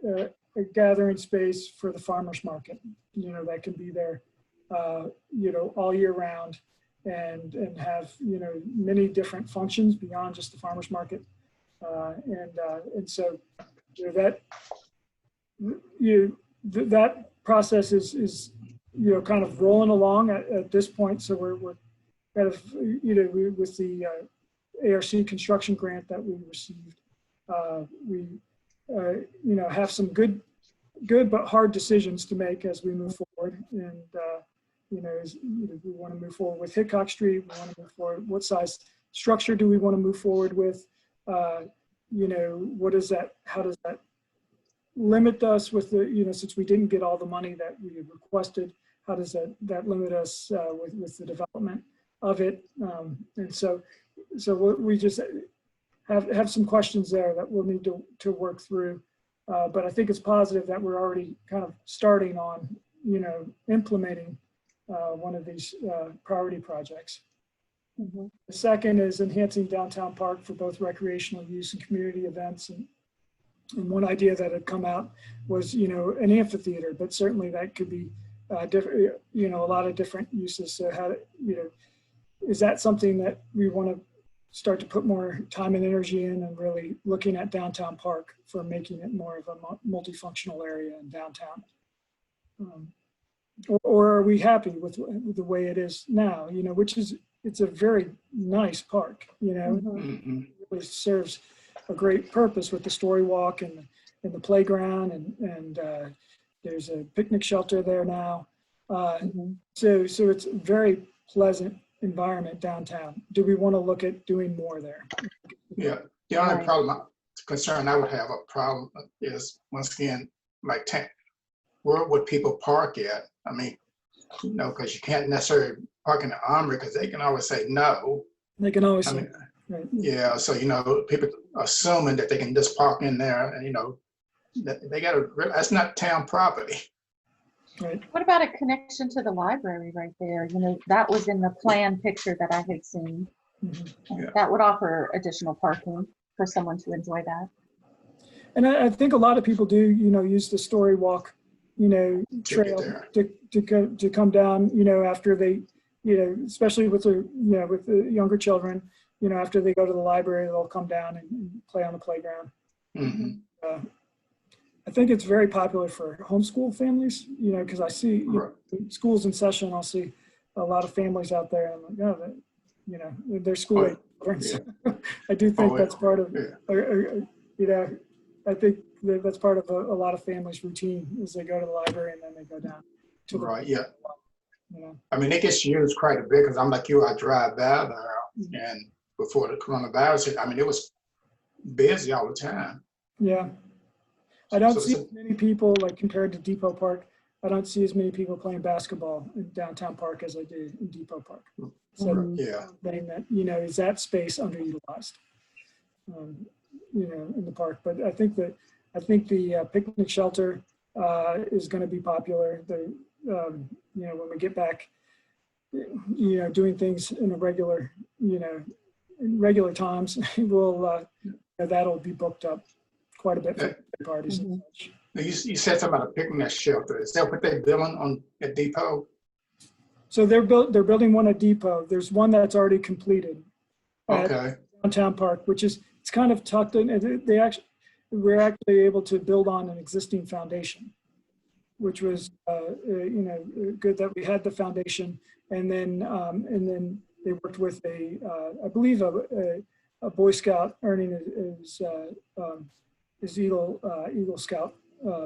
gathering space for the farmers market? You know, that can be there, you know, all year round, and have, you know, many different functions beyond just the farmers market. And so that process is kind of rolling along at this point. So we're kind of with the ARC construction grant that we received, we have some good but hard decisions to make as we move forward. And we want to move forward with Hickok Street. We want to move forward. What size structure do we want to move forward with? What is that? How does that limit us with the, since we didn't get all the money that we had requested, how does that limit us with the development of it? And so we just have some questions there that we'll need to work through. But I think it's positive that we're already kind of starting on, implementing one of these priority projects. Mm-hmm. The second is enhancing downtown park for both recreational use and community events. And one idea that had come out was, an amphitheater, but certainly that could be different, a lot of different uses. So how, is that something that we want to start to put more time and energy in, and really looking at downtown park for making it more of a multifunctional area in downtown? Or are we happy with the way it is now, which is, it's a very nice park, Mm-hmm. It really serves a great purpose with the story walk and the playground, and there's a picnic shelter there now. Mm-hmm. So it's a very pleasant environment downtown. Do we want to look at doing more there? Yeah, the only concern I would have a problem is, once again, like, where would people park at? I mean, because you can't necessarily park in the Armory, because they can always say no. They can always I say, mean, right. yeah, so, people assuming that they can just park in there, and, they that's not town property. Right. What about a connection to the library right there? That was in the plan picture that I had seen. Mm-hmm. Yeah. That would offer additional parking for someone to enjoy that. And I think a lot of people do, use the story walk, trail to come down, after they, especially with the younger children, after they go to the library, they'll come down and play on the playground. Mm-hmm. I think it's very popular for homeschool families, because I see schools in session, I'll see a lot of families out there. And I'm like, they're school age children. So I do think that's part of, I think that's part of a lot of families' routine, is they go to the library and then they go down to the Yeah. I mean, it gets used quite a bit, because I'm like you, I drive by there, and before the coronavirus hit, I mean, it was busy all the time. Yeah. I don't see as many people, like compared to Depot Park, I don't see as many people playing basketball in downtown park as I do in Depot Park. So saying that, is that space underutilized, in the park? But I think the picnic shelter is going to be popular. When we get back, doing things in a regular, in regular times, we'll that'll be booked up quite a bit for parties. Mm-hmm. And such. You said something about a picnic shelter. Is that what they're building at Depot? So they're building one at Depot. There's one that's already completed at downtown park, which is, it's kind of tucked in. We're actually able to build on an existing foundation, which was good that we had the foundation, and then they worked with I believe a Boy Scout earning his Eagle Scout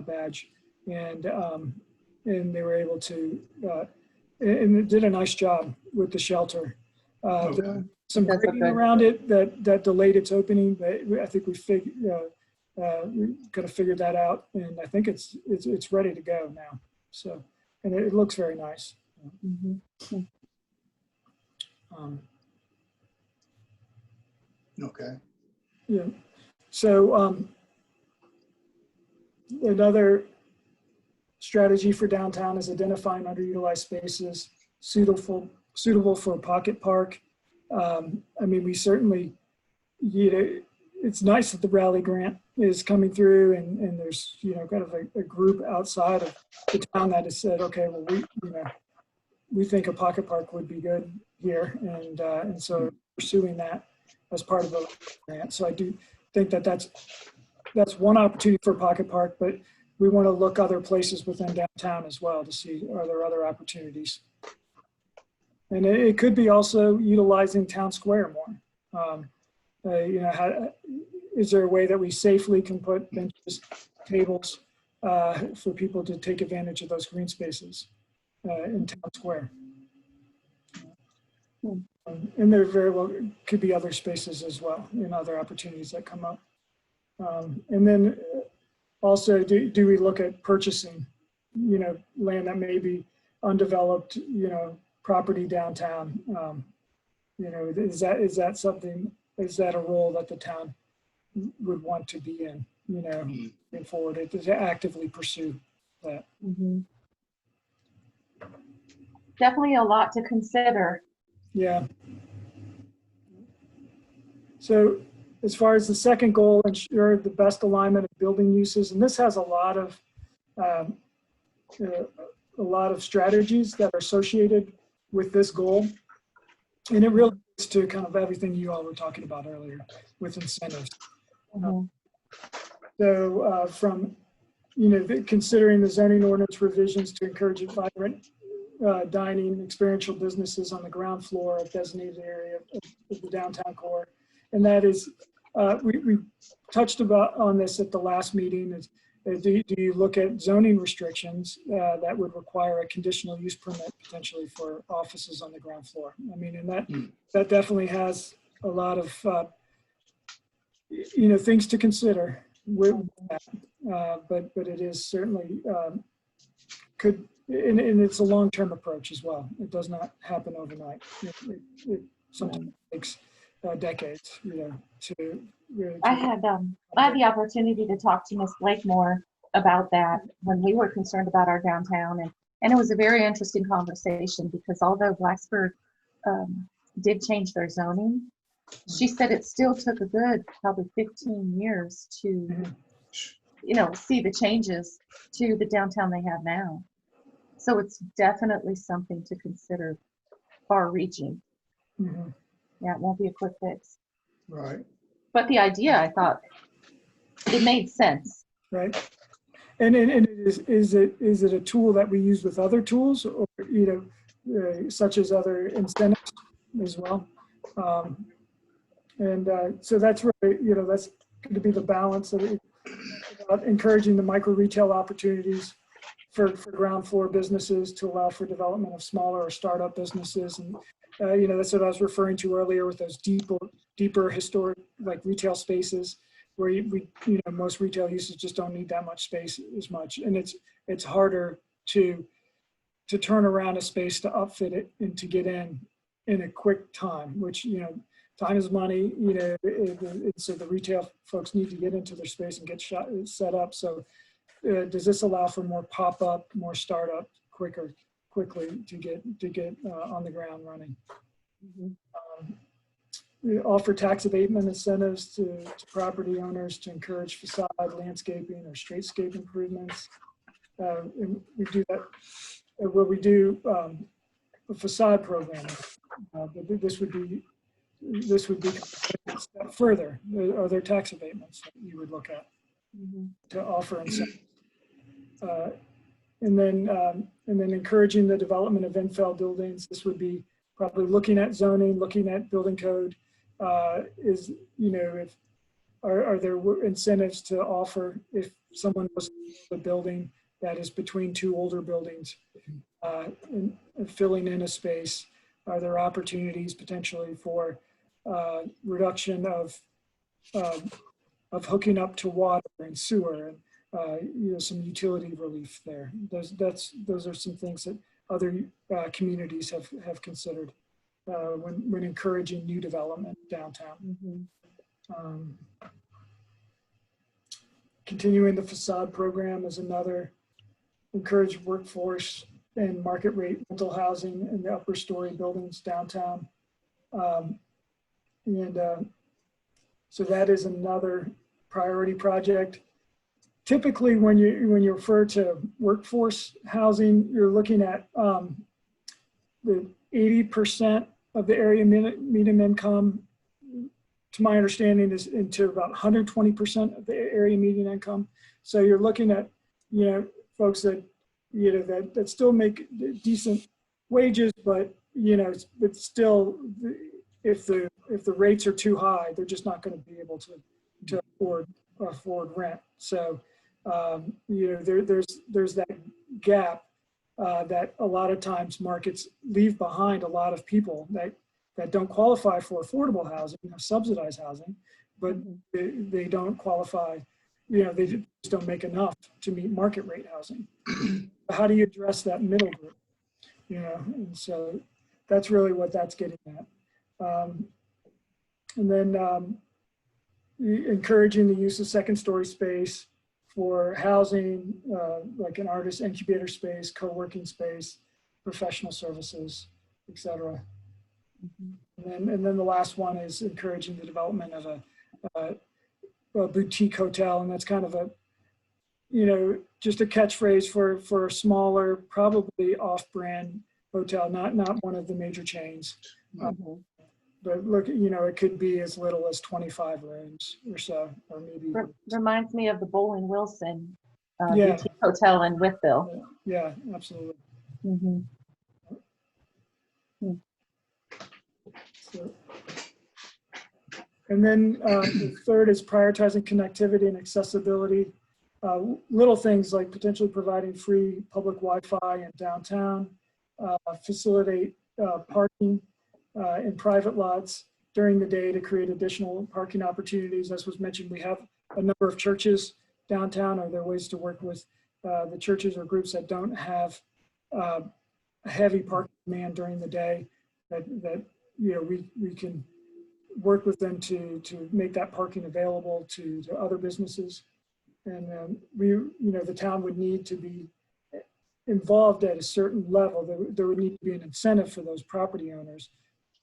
badge, and they were able to and it did a nice job with the shelter. Some grading around it that delayed its opening, but I think we could have figured that out, and I think it's ready to go now. So, and it looks very nice. Mm-hmm. Yeah. So another strategy for downtown is identifying underutilized spaces suitable for a pocket park. I mean, we certainly, it's nice that the Raleigh grant is coming through, and there's, kind of a group outside of the town that has said, okay, well, we think a pocket park would be good here. And so pursuing that as part of the grant. So think that that's one opportunity for Pocket Park, but we want to look other places within downtown as well to see, are there other opportunities? And it could be also utilizing Town Square more. You know, is there a way that we safely can put benches, tables for people to take advantage of those green spaces in Town Square? And there very well could be other spaces as well, and other opportunities that come up. And then also, do we look at purchasing, you know, land that may be undeveloped, you know, property downtown? You know, is that something? Is that a role that the town would want to be in? You know, moving forward, to actively pursue that. Definitely a lot to consider. Yeah. So as far as the second goal, ensure the best alignment of building uses, and this has a lot of strategies that are associated with this goal, and it really gets to kind of everything you all were talking about earlier with incentives. So from, you know, considering the zoning ordinance revisions to encourage vibrant dining, experiential businesses on the ground floor of designated area of the downtown core. And that is, we touched on this at the last meeting. Do you look at zoning restrictions that would require a conditional use permit potentially for offices on the ground floor? I mean, and that definitely has a lot of, you know, things to consider with that. But it is certainly could, and it's a long-term approach as well. It does not happen overnight. It sometimes takes decades, you know, to really. I had the opportunity to talk to Ms. Blakemore about that when we were concerned about our downtown, and it was a very interesting conversation because although Blacksburg did change their zoning, she said it still took a good probably 15 years to, you know, see the changes to the downtown they have now. So it's definitely something to consider, far-reaching. Yeah, it won't be a quick fix. Right. But the idea, I thought, it made sense. Right. And is it a tool that we use with other tools, or, you know, such as other incentives as well? So that's really, you know, that's going to be the balance of it, about encouraging the micro retail opportunities for ground floor businesses to allow for development of smaller or startup businesses. And, you know, that's what I was referring to earlier with those deeper historic, like retail spaces where you know, most retail uses just don't need that much space as much. And it's harder to turn around a space, to upfit it and to get in a quick time, which, you know, time is money, you know, so the retail folks need to get into their space and get set up. So does this allow for more pop-up, more startup quickly to get on the ground running? We offer tax abatement incentives to property owners to encourage facade landscaping or streetscape improvements. And we do that where we do a facade program. But this would be a step further. Are there tax abatements that you would look at to offer incentives? And then encouraging the development of infill buildings. This would be probably looking at zoning, looking at building code. Is, you know, if are there incentives to offer if someone was a building that is between two older buildings, and filling in a space? Are there opportunities potentially for reduction of hooking up to water and sewer, and you know, some utility relief there? Those are some things that other communities have considered when encouraging new development downtown. Continuing the facade program is another. Encourage workforce and market rate rental housing in the upper story buildings downtown. So that is another priority project. Typically, when you refer to workforce housing, you're looking at the 80% of the area median income to my understanding, is into about 120% of the area median income. So you're looking at, folks that, that still make decent wages, but, it's still, if the rates are too high, they're just not going to be able to afford rent. So, there's that gap that a lot of times markets leave behind a lot of people that don't qualify for affordable housing, subsidized housing, but they don't qualify, they just don't make enough to meet market rate housing. How do you address that middle group? And so that's really what that's getting at. And then encouraging the use of second story space for housing, like an artist incubator space, co-working space, professional services, etc. And then the last one is encouraging the development of a boutique hotel, and that's kind of a, just a catchphrase for a smaller, probably off-brand hotel, not one of the major chains. But look, it could be as little as 25 rooms or so, or maybe. Reminds me of the Bowling Wilson Yeah. boutique hotel in Whitville. Yeah, absolutely. So, and then the third is prioritizing connectivity and accessibility. Little things like potentially providing free public Wi-Fi in downtown, facilitate parking in private lots during the day to create additional parking opportunities. As was mentioned, we have a number of churches downtown. Are there ways to work with the churches or groups that don't have a heavy parking demand during the day, that we can work with them to make that parking available to other businesses. And the town would need to be involved at a certain level. There would need to be an incentive for those property owners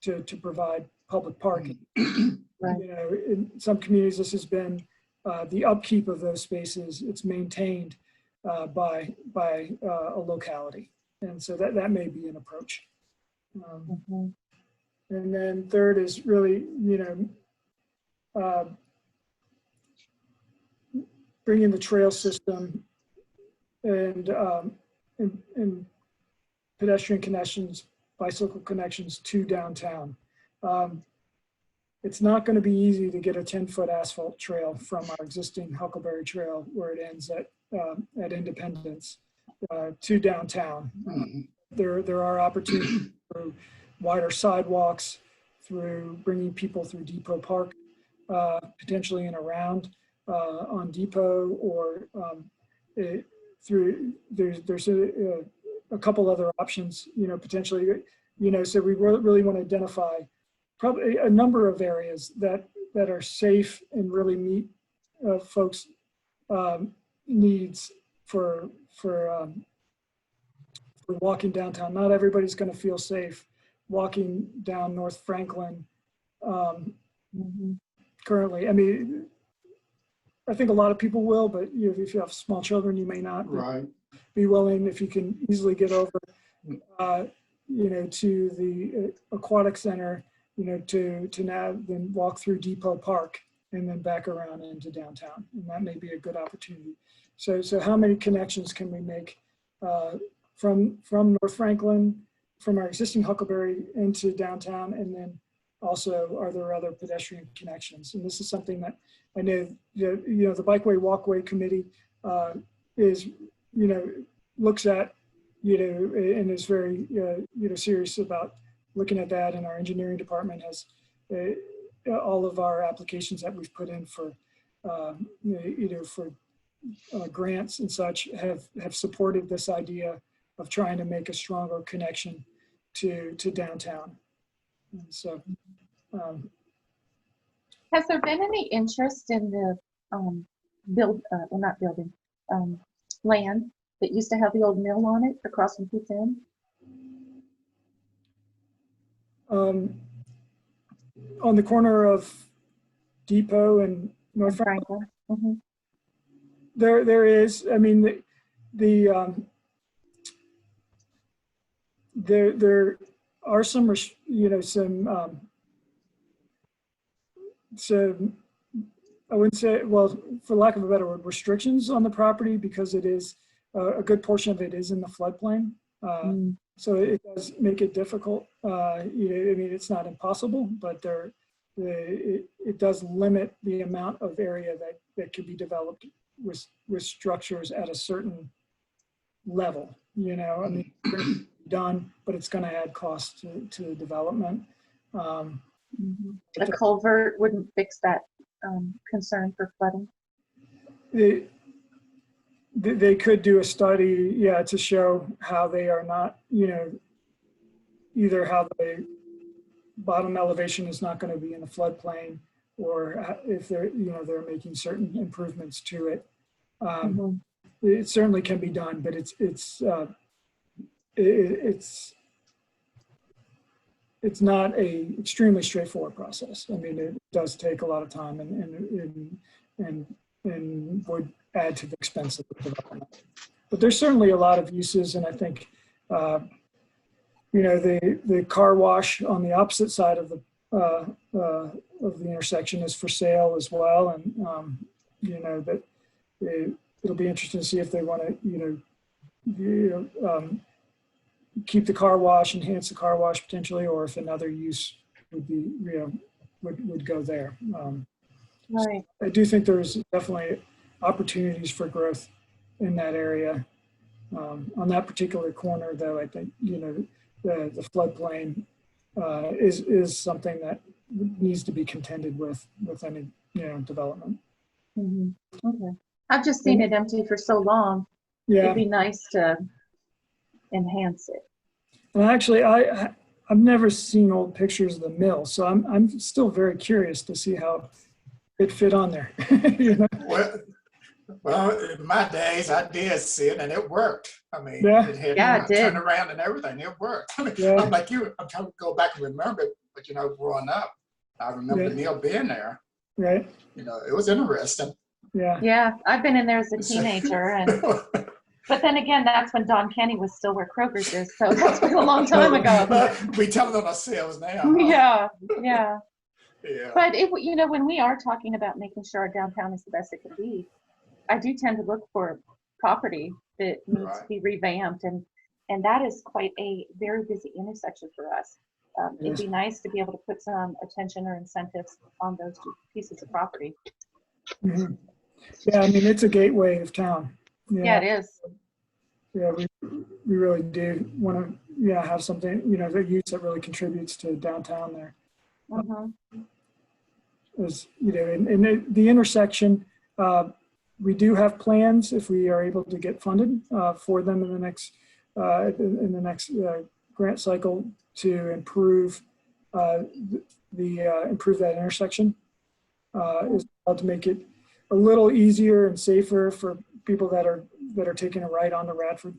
to provide public parking. Right. In some communities, this has been the upkeep of those spaces. It's maintained by a locality, and so that may be an approach. And then third is really, bringing the trail system and pedestrian connections, bicycle connections to downtown. It's not going to be easy to get a 10-foot asphalt trail from our existing Huckleberry Trail, where it ends at Independence, to downtown. There are opportunities for wider sidewalks, through bringing people through Depot Park, potentially and around on Depot, or there's a couple other options, potentially, so we really want to identify probably a number of areas that are safe and really meet folks' needs for walking downtown. Not everybody's going to feel safe walking down North Franklin currently. I mean, I think a lot of people will, but if you have small children, you may not be willing, if you can easily get over, to the aquatic center, to now then walk through Depot Park and then back around into downtown. And that may be a good opportunity. So how many connections can we make from North Franklin, from our existing Huckleberry into downtown, and then also are there other pedestrian connections? And this is something that I know the Bikeway Walkway Committee is looks at and is very serious about looking at that, and our engineering department has all of our applications that we've put in for grants and such have supported this idea of trying to make a stronger connection to downtown. And so has there been any interest in the land that used to have the old mill on it across from Pete's Inn? On the corner of Depot and North Franklin. There is. I mean, there are some so I wouldn't say, well, for lack of a better word, restrictions on the property, because it is, a good portion of it is in the floodplain. So it does make it difficult. I mean, it's not impossible, but it does limit the amount of area that can be developed with structures at a certain level. I mean, it's gonna be done, but it's going to add cost to development. A culvert wouldn't fix that concern for flooding. They could do a study, yeah, to show how they are not, either how the bottom elevation is not going to be in the floodplain, or if they're making certain improvements to it. It certainly can be done, but it's not a extremely straightforward process. I mean, it does take a lot of time and would add to the expense of the development. But there's certainly a lot of uses, and I think the car wash on the opposite side of the intersection is for sale as well, and that it'll be interesting to see if they want to keep the car wash, enhance the car wash potentially, or if another use would be would go there. Right. So I do think there's definitely opportunities for growth in that area. On that particular corner, though, I think the floodplain is something that needs to be contended with any development. Okay. I've just seen it empty for so long. Yeah, it'd be nice to enhance it. and actually, I've never seen old pictures of the mill, so I'm still very curious to see how it fit on there. Well, in my days, I did see it, and it worked. I mean, it had it did. turned around and everything. It worked. I mean, I'm like you. I'm trying to go back and remember it, but growing up, I remember the mill being there. Right. It was interesting. Yeah. Yeah, I've been in there as a teenager, and but then again, that's when Don Kenny was still where Kroger's is, so that's been a long time ago. We tell it on ourselves now. Huh? Yeah. Yeah. But when we are talking about making sure our downtown is the best it can be, I do tend to look for property that needs to be revamped, and that is quite a very busy intersection for us. It'd be nice to be able to put some attention or incentives on those two pieces of property. Mm-hmm. Yeah, I mean, it's a gateway of town. Yeah, it is. Yeah, we really do want to have something, the use that really contributes to downtown there. In the intersection, we do have plans, if we are able to get funded for them in the next grant cycle, to improve improve that intersection, is to make it a little easier and safer for people that are taking a right onto Radford,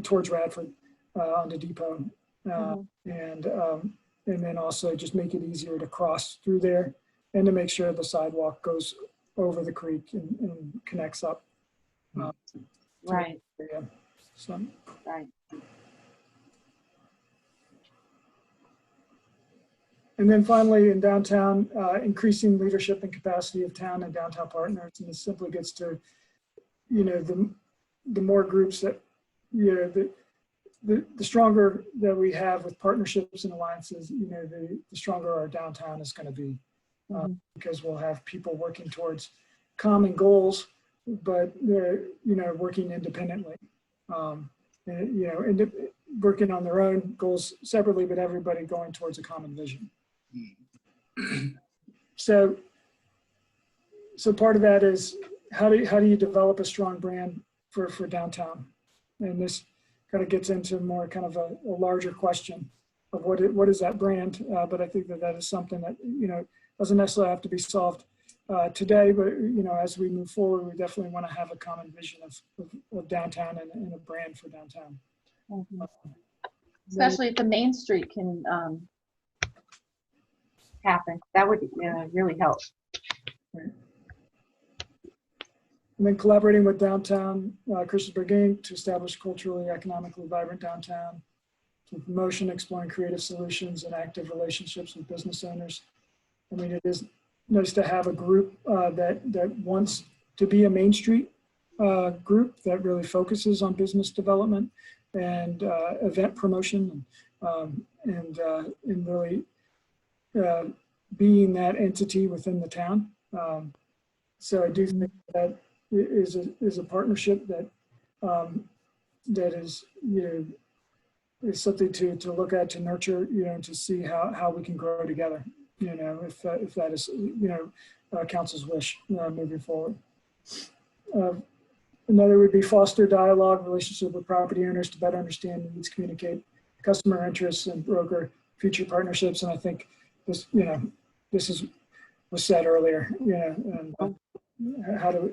towards Radford, onto Depot, and then also just make it easier to cross through there, and to make sure the sidewalk goes over the creek and connects up. Right. Yeah. So. Right. And then finally, in downtown, increasing leadership and capacity of town and downtown partners, and this simply gets to, the more groups that, the stronger that we have with partnerships and alliances, the stronger our downtown is going to be, because we'll have people working towards common goals, but working independently, and working on their own goals separately, but everybody going towards a common vision. So part of that is how do you develop a strong brand for downtown, and this kind of gets into more kind of a larger question of what is that brand, but I think that is something that doesn't necessarily have to be solved today, but as we move forward, we definitely want to have a common vision of downtown and a brand for downtown. Especially if the Main Street can happen, that would really help. Right. And then collaborating with downtown Christiansburg Inc. to establish culturally, economically vibrant downtown, through promotion, exploring creative solutions, and active relationships with business owners. I mean, it is nice to have a group that wants to be a Main Street group that really focuses on business development and event promotion, and really being that entity within the town. So I do think that is a partnership that that is, is something to look at, to nurture, to see how we can grow together, if that is, council's wish moving forward. Another would be foster dialogue, relationship with property owners to better understand needs, communicate customer interests, and broker future partnerships. And I think this, this was said earlier, and how do,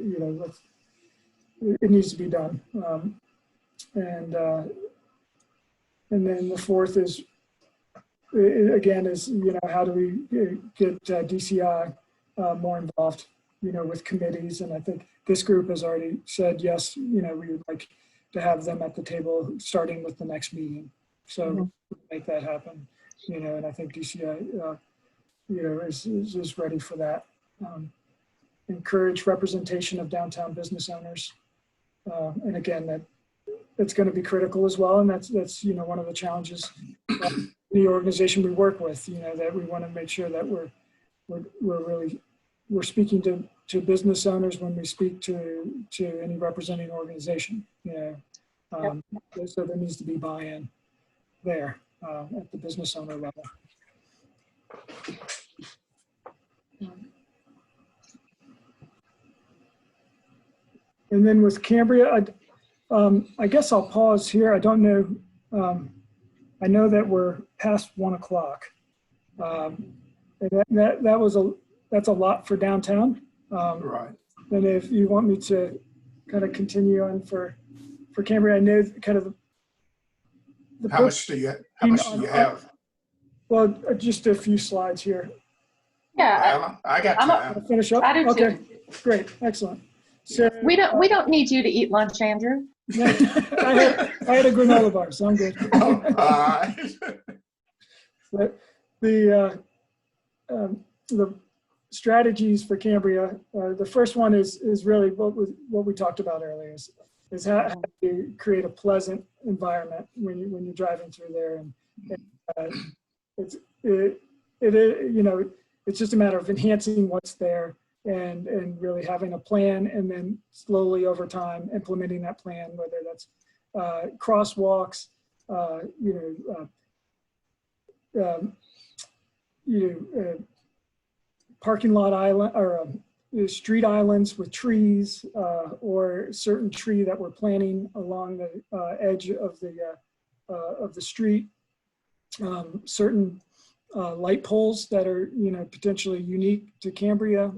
it needs to be done. And then the fourth is, again, is, how do we get DCI more involved, with committees. And I think this group has already said, yes, we would like to have them at the table starting with the next meeting. So make that happen, and I think DCI, is ready for that. Encourage representation of downtown business owners. And again, that's going to be critical as well. And that's one of the challenges in the organization we work with, that we want to make sure that we're speaking to business owners when we speak to any representing organization, so there needs to be buy-in there at the business owner level. And then with Cambria, I guess I'll pause here. I don't know. I know that we're past 1 o'clock. And that's a lot for downtown. Right. And if you want me to kind of continue on for Cambria, I know kind of how much do you have? Well, just a few slides here. Yeah, Well, I got time. I'll finish up. I do Okay, too. great, excellent. So we don't need you to eat lunch, Andrew. I had a granola bar, so I'm good. All right. But the strategies for Cambria, the first one is really what we talked about earlier, is how to create a pleasant environment when you're driving through there, and it's just a matter of enhancing what's there and really having a plan, and then slowly over time implementing that plan, whether that's crosswalks, parking lot island or street islands with trees, or certain tree that we're planting along the edge of the street, certain light poles that are potentially unique to Cambria.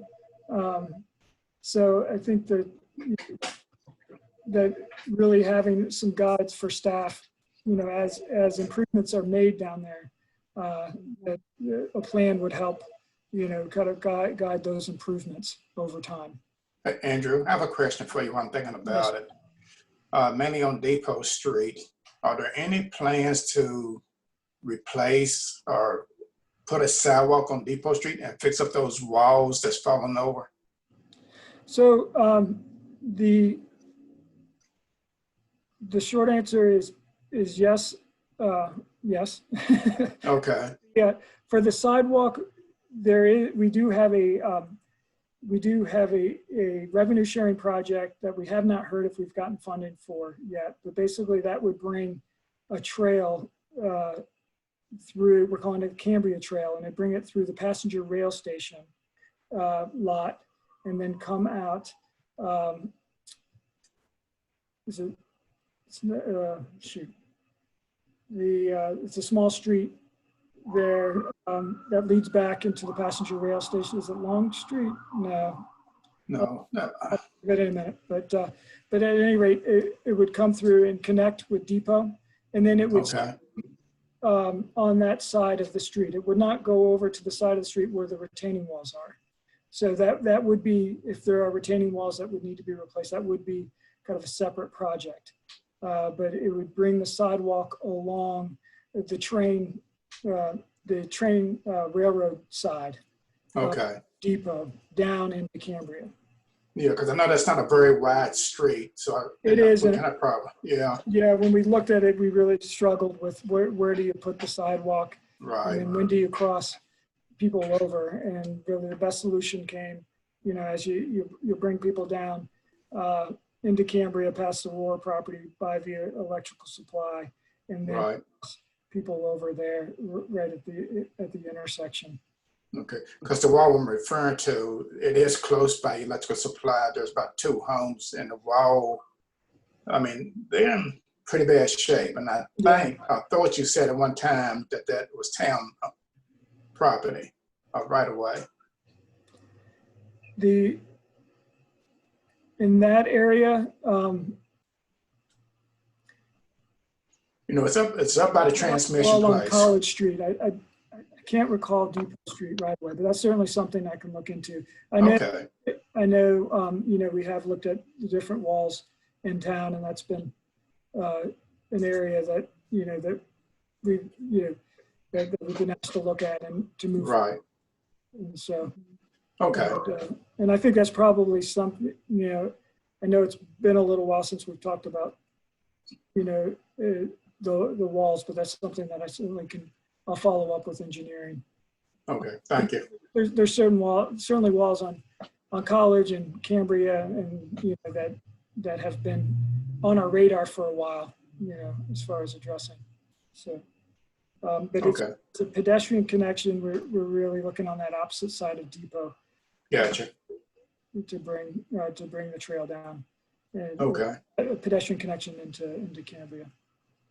So I think that really having some guides for staff, as improvements are made down there, that a plan would help, kind of guide those improvements over time. Andrew, I have a question for you. I'm thinking about it. Mainly on Depot Street, are there any plans to replace or put a sidewalk on Depot Street and fix up those walls that's falling over? So the short answer is yes. Yes. Okay. Yeah. For the sidewalk, we do have a revenue sharing project that we have not heard if we've gotten funding for yet. But basically, that would bring a trail through. We're calling it Cambria Trail, and they bring it through the passenger rail station lot, and then come out. It's a small street there that leads back into the passenger rail station. Is it Long Street? No. I'll get in a minute. But at any rate, it would come through and connect with Depot, and then it would on that side of the street. It would not go over to the side of the street where the retaining walls are. So that would be, if there are retaining walls that would need to be replaced, that would be kind of a separate project. But it would bring the sidewalk along the train railroad side Okay. Depot down into Cambria. Yeah, because I know that's not a very wide street, so It we isn't. kind of problem. Yeah, Yeah, when we looked at it, we really struggled with where do you put the sidewalk, and right. then when do you cross people over? And really, the best solution came, as you bring people down into Cambria, past the Roar property, by the electrical supply, and then Right. people over there right at the intersection. Okay, because the wall I'm referring to, it is close by electrical supply. There's about 2 homes, and the wall, I mean, they're in pretty bad shape. And I thought you said at one time that was town property right away. In that area, it's up by the transmission all on place. College Street. I can't recall Depot Street right away, but that's certainly something I can look into. I know, we have looked at the different walls in town, and that's been an area that, that we've been asked to look at and to move. Right. And so, Okay. and I think that's probably something, I know it's been a little while since we've talked about, the walls, but that's something that I certainly I'll follow up with engineering. Okay, thank you. There's certainly walls on College and Cambria, and that have been on our radar for a while, as far as addressing. So, but it's a pedestrian connection. We're really looking on that opposite side of Depot. Gotcha. To bring the trail down. And a pedestrian connection into Cambria.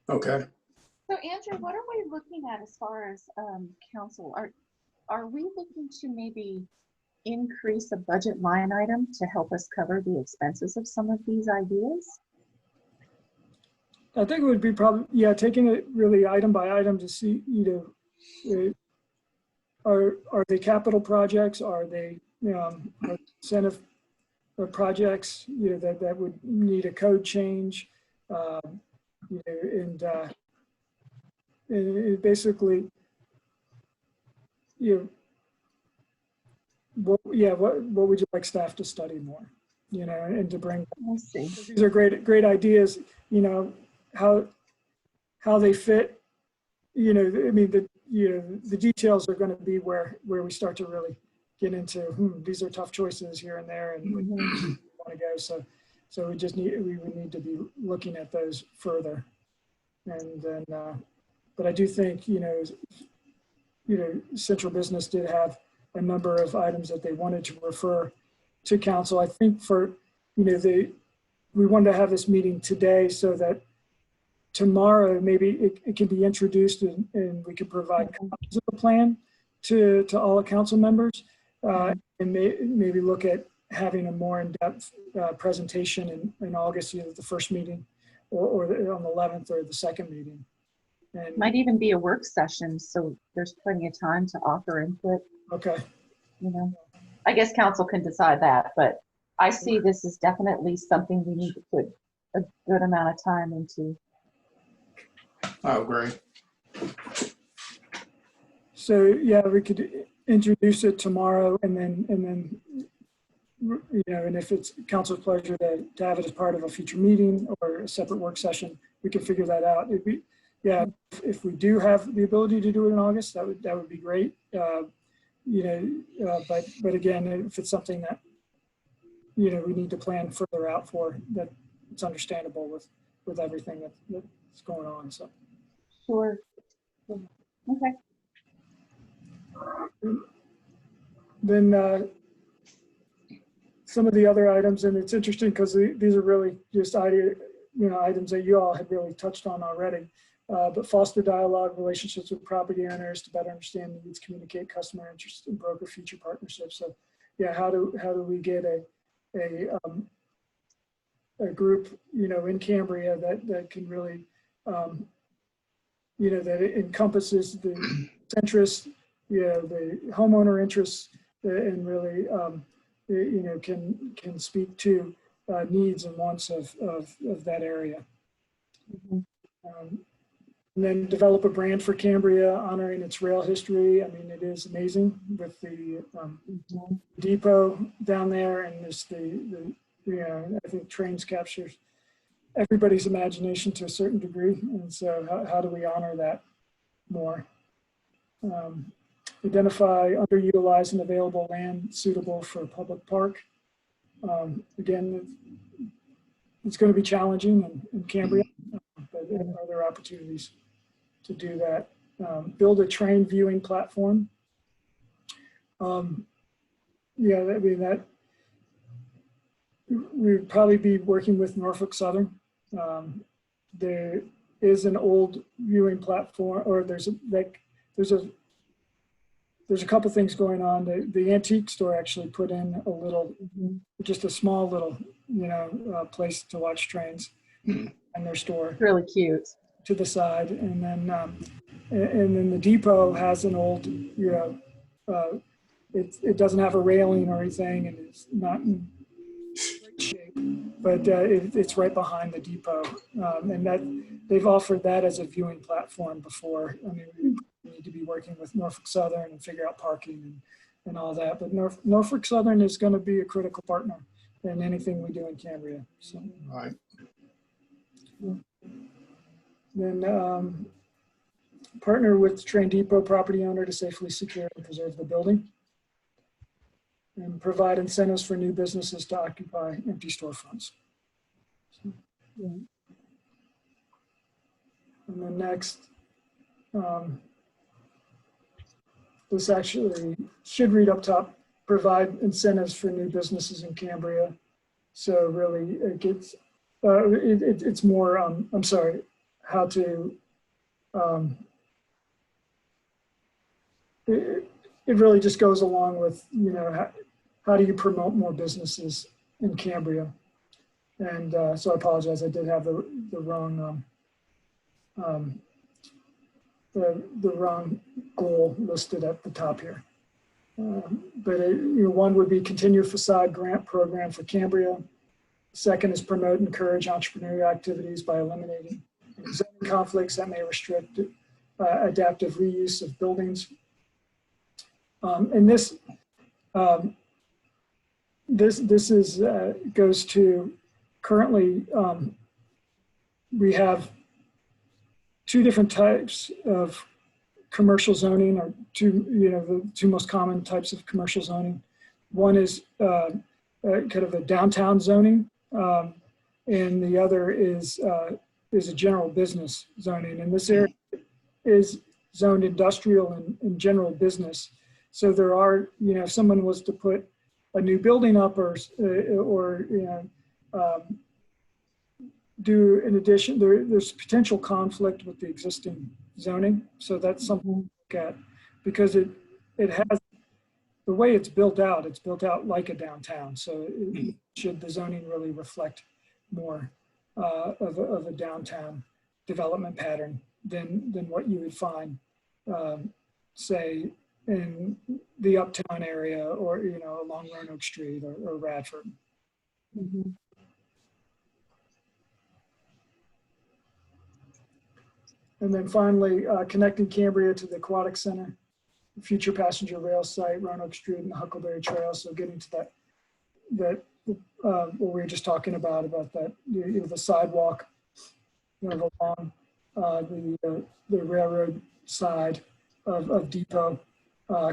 Okay. So Andrew, what are we looking at as far as council? Are we looking to maybe increase a budget line item to help us cover the expenses of some of these ideas? I think it would be probably, taking it really item by item to see, are they capital projects? Are they incentive projects, that would need a code change, and basically, what would you like staff to study more, and to bring? I see. These are great ideas, how they fit, I mean, the details are going to be where we start to really get into, these are tough choices here and there, and we want to go. So we would need to be looking at those further. And then, but I do think, Central Business did have a number of items that they wanted to refer to council. I think we wanted to have this meeting today so that tomorrow maybe it can be introduced and we can provide copies of the plan to all the council members, and maybe look at having a more in-depth presentation in August, either the first meeting or on the 11th or the second meeting. And might even be a work session, so there's plenty of time to offer input. Okay. I guess council can decide that, but I see this as definitely something we need to put a good amount of time into. I agree. So we could introduce it tomorrow, and then and if it's council's pleasure to have it as part of a future meeting or a separate work session, we can figure that out. If we do have the ability to do it in August, that would be great. But again, if it's something that we need to plan further out for, that it's understandable with everything that's going on. So sure. Okay. Then some of the other items, and it's interesting because these are really just items that you all had really touched on already. But foster dialogue, relationships with property owners to better understand needs, communicate customer interest, and broker future partnerships. So, how do we get a group, in Cambria that can really, that it encompasses the interest, the homeowner interests, and really, can speak to needs and wants of that area. And then develop a brand for Cambria, honoring its rail history. I mean, it is amazing with the depot down there, and there's I think trains captures everybody's imagination to a certain degree. And so how do we honor that more? Identify underutilized and available land suitable for a public park. Again, it's going to be challenging in Cambria, but there are other opportunities to do that. Build a train viewing platform. Yeah, I mean, that we'd probably be working with Norfolk Southern. There is an old viewing platform, or there's a couple things going on. The antique store actually put in a little, just a small little, place to watch trains in their store. Really cute. To the side, and then the depot has an old, it doesn't have a railing or anything, and it's not in great shape, but it's right behind the depot, and that they've offered that as a viewing platform before. I mean, we need to be working with Norfolk Southern and figure out parking and all that, but Norfolk Southern is going to be a critical partner in anything we do in Cambria. So. All right. Then partner with the train depot property owner to safely secure and preserve the building, and provide incentives for new businesses to occupy empty storefronts. So, yeah. And then next, this actually should read up top, provide incentives for new businesses in Cambria. So really it gets, it's more, I'm sorry, how to, it really just goes along with, how do you promote more businesses in Cambria? And so I apologize, I did have the wrong, the wrong goal listed at the top here. But one would be continue facade grant program for Cambria. Second is promote and encourage entrepreneurial activities by eliminating zoning conflicts that may restrict adaptive reuse of buildings. And this is goes to currently we have two different types of commercial zoning, or the two most common types of commercial zoning. One is kind of a downtown zoning, and the other is a general business zoning. And this area is zoned industrial and general business. So there are, if someone was to put a new building up or do in addition, there's potential conflict with the existing zoning. So that's something to look at, because it has, the way it's built out like a downtown. So should the zoning really reflect more of a downtown development pattern than what you would find, say, in the uptown area, or along Roanoke Street or Radford. Mm-hmm. And then finally, connecting Cambria to the Aquatic Center, the future passenger rail site, Roanoke Street and the Huckleberry Trail. So getting to that what we were just talking about that, the sidewalk along the railroad side of Depot,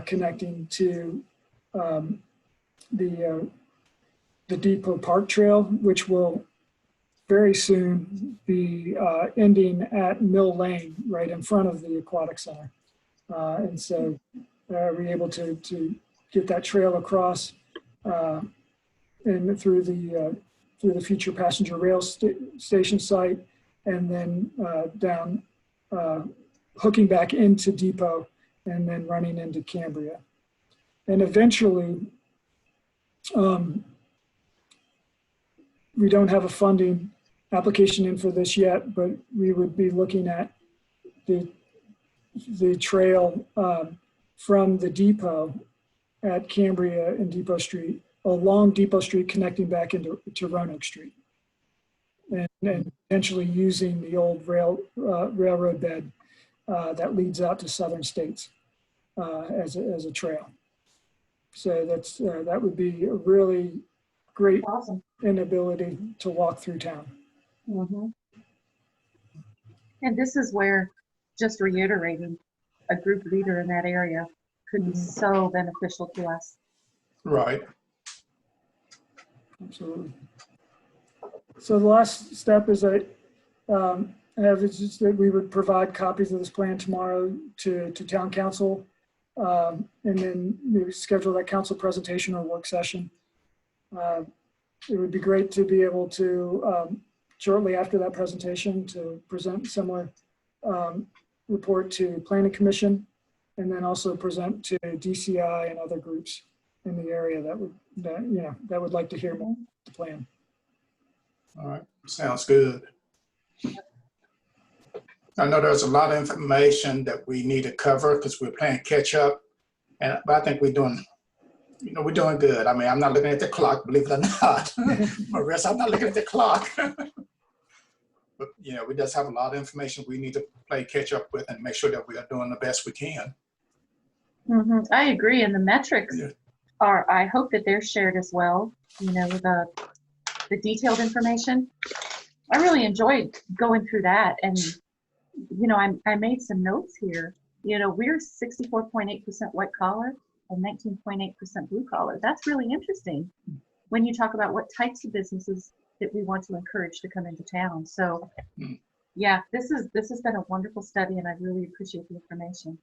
connecting to the Depot Park Trail, which will very soon be ending at Mill Lane, right in front of the Aquatic Center. And so we're able to get that trail across and through the future passenger rail station site, and then down, hooking back into Depot, and then running into Cambria. And eventually, we don't have a funding application in for this yet, but we would be looking at the trail from the depot at Cambria and Depot Street, along Depot Street, connecting back to Roanoke Street. And and potentially using the old railroad bed that leads out to southern states as a trail. So that would be a really great Awesome. inability to walk through town. Mm-hmm. And this is where, just reiterating, a group leader in that area could be so beneficial to us. Right. Absolutely. So the last step is that is just that we would provide copies of this plan tomorrow to town council, and then maybe schedule that council presentation or work session. It would be great to be able to, shortly after that presentation, to present similar report to Planning Commission, and then also present to DCI and other groups in the area that would like to hear more about the plan. All right. Sounds good. I know there's a lot of information that we need to cover because we're playing catch up, but I think we're doing good. I mean, I'm not looking at the clock, believe it or not. Marissa, I'm not looking at the clock. But we just have a lot of information we need to play catch up with and make sure that we are doing the best we can. Mm-hmm. I agree, and the metrics are, I hope that they're shared as well. The detailed information. I really enjoyed going through that, and I made some notes here. We're 64.8% white collar and 19.8% blue collar. That's really interesting when you talk about what types of businesses that we want to encourage to come into town. So yeah, this has been a wonderful study, and I really appreciate the information.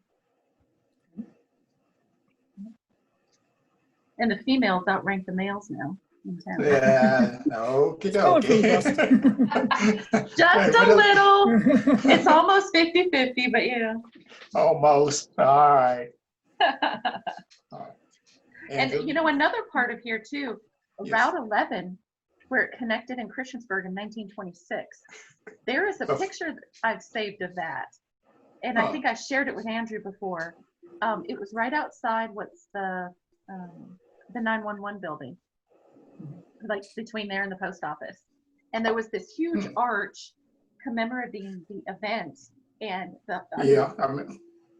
And the females outrank the males now in town. Yeah, okie dokie. Just a little. It's almost 50-50, but yeah. Almost. All right. All right. And another part of here too, Yes. Route 11, where it connected in Christiansburg in 1926. There is a picture that I've saved of that. And I think I shared it with Andrew before. It was right outside what's the 911 building, like between there and the post office. And there was this huge arch commemorating the event. And Yeah,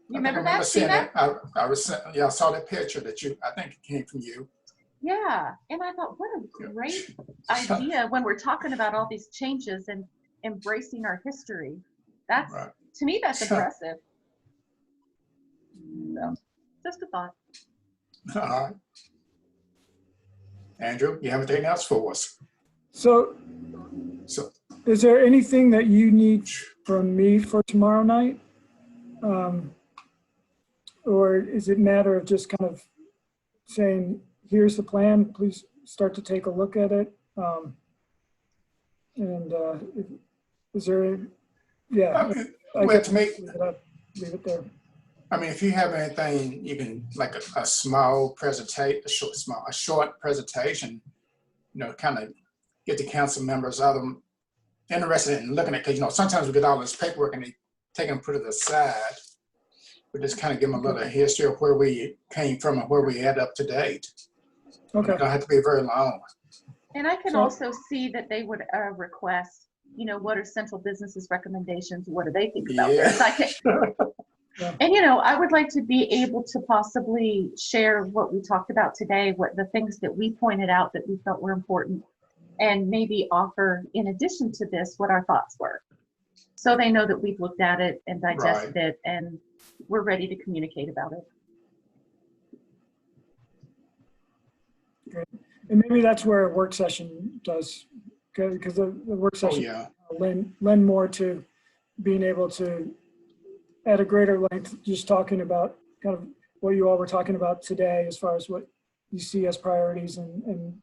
you remember that? See that? I saw that picture I think it came from you. Yeah, and I thought, what a great idea when we're talking about all these changes and embracing our history. That's right. To me, that's impressive. So, just a thought. All right. Andrew, you have anything else for us? So is there anything that you need from me for tomorrow night? Or is it a matter of just kind of saying, here's the plan, please start to take a look at it? Is there, leave it there. I mean, if you have anything, you can, like a small presentation, a short presentation, kind of get the council members interested in looking at, because sometimes we get all this paperwork and they take and put it aside. We just kind of give them a little history of where we came from and where we end up to date. Okay. It don't have to be very long. And I can also see that they would request, what are central businesses' recommendations? What do they think about this? And, I would like to be able to possibly share what we talked about today, what the things that we pointed out that we felt were important, and maybe offer, in addition to this, what our thoughts were. So they know that we've looked at it and digested it, and we're ready to communicate about it. Great. And maybe that's where a work session does, because the work session lend more to being able to, at a greater length, just talking about kind of what you all were talking about today as far as what you see as priorities and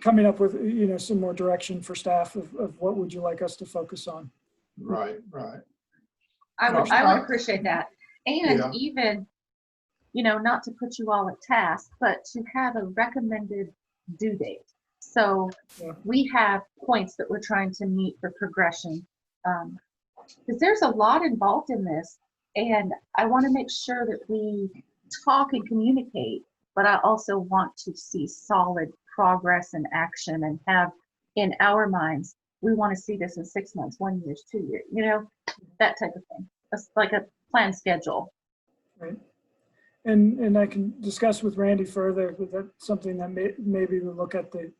coming up with, some more direction for staff of what would you like us to focus on. Right. I would appreciate that. And even, not to put you all at task, but to have a recommended due date. So we have points that we're trying to meet for progression. Because there's a lot involved in this, and I want to make sure that we talk and communicate, but I also want to see solid progress and action and have in our minds we want to see this in 6 months, 1 year, 2 years, you know, that type of thing. It's like a planned schedule. Right. And I can discuss with Randy further, but that's something that maybe we'll look at the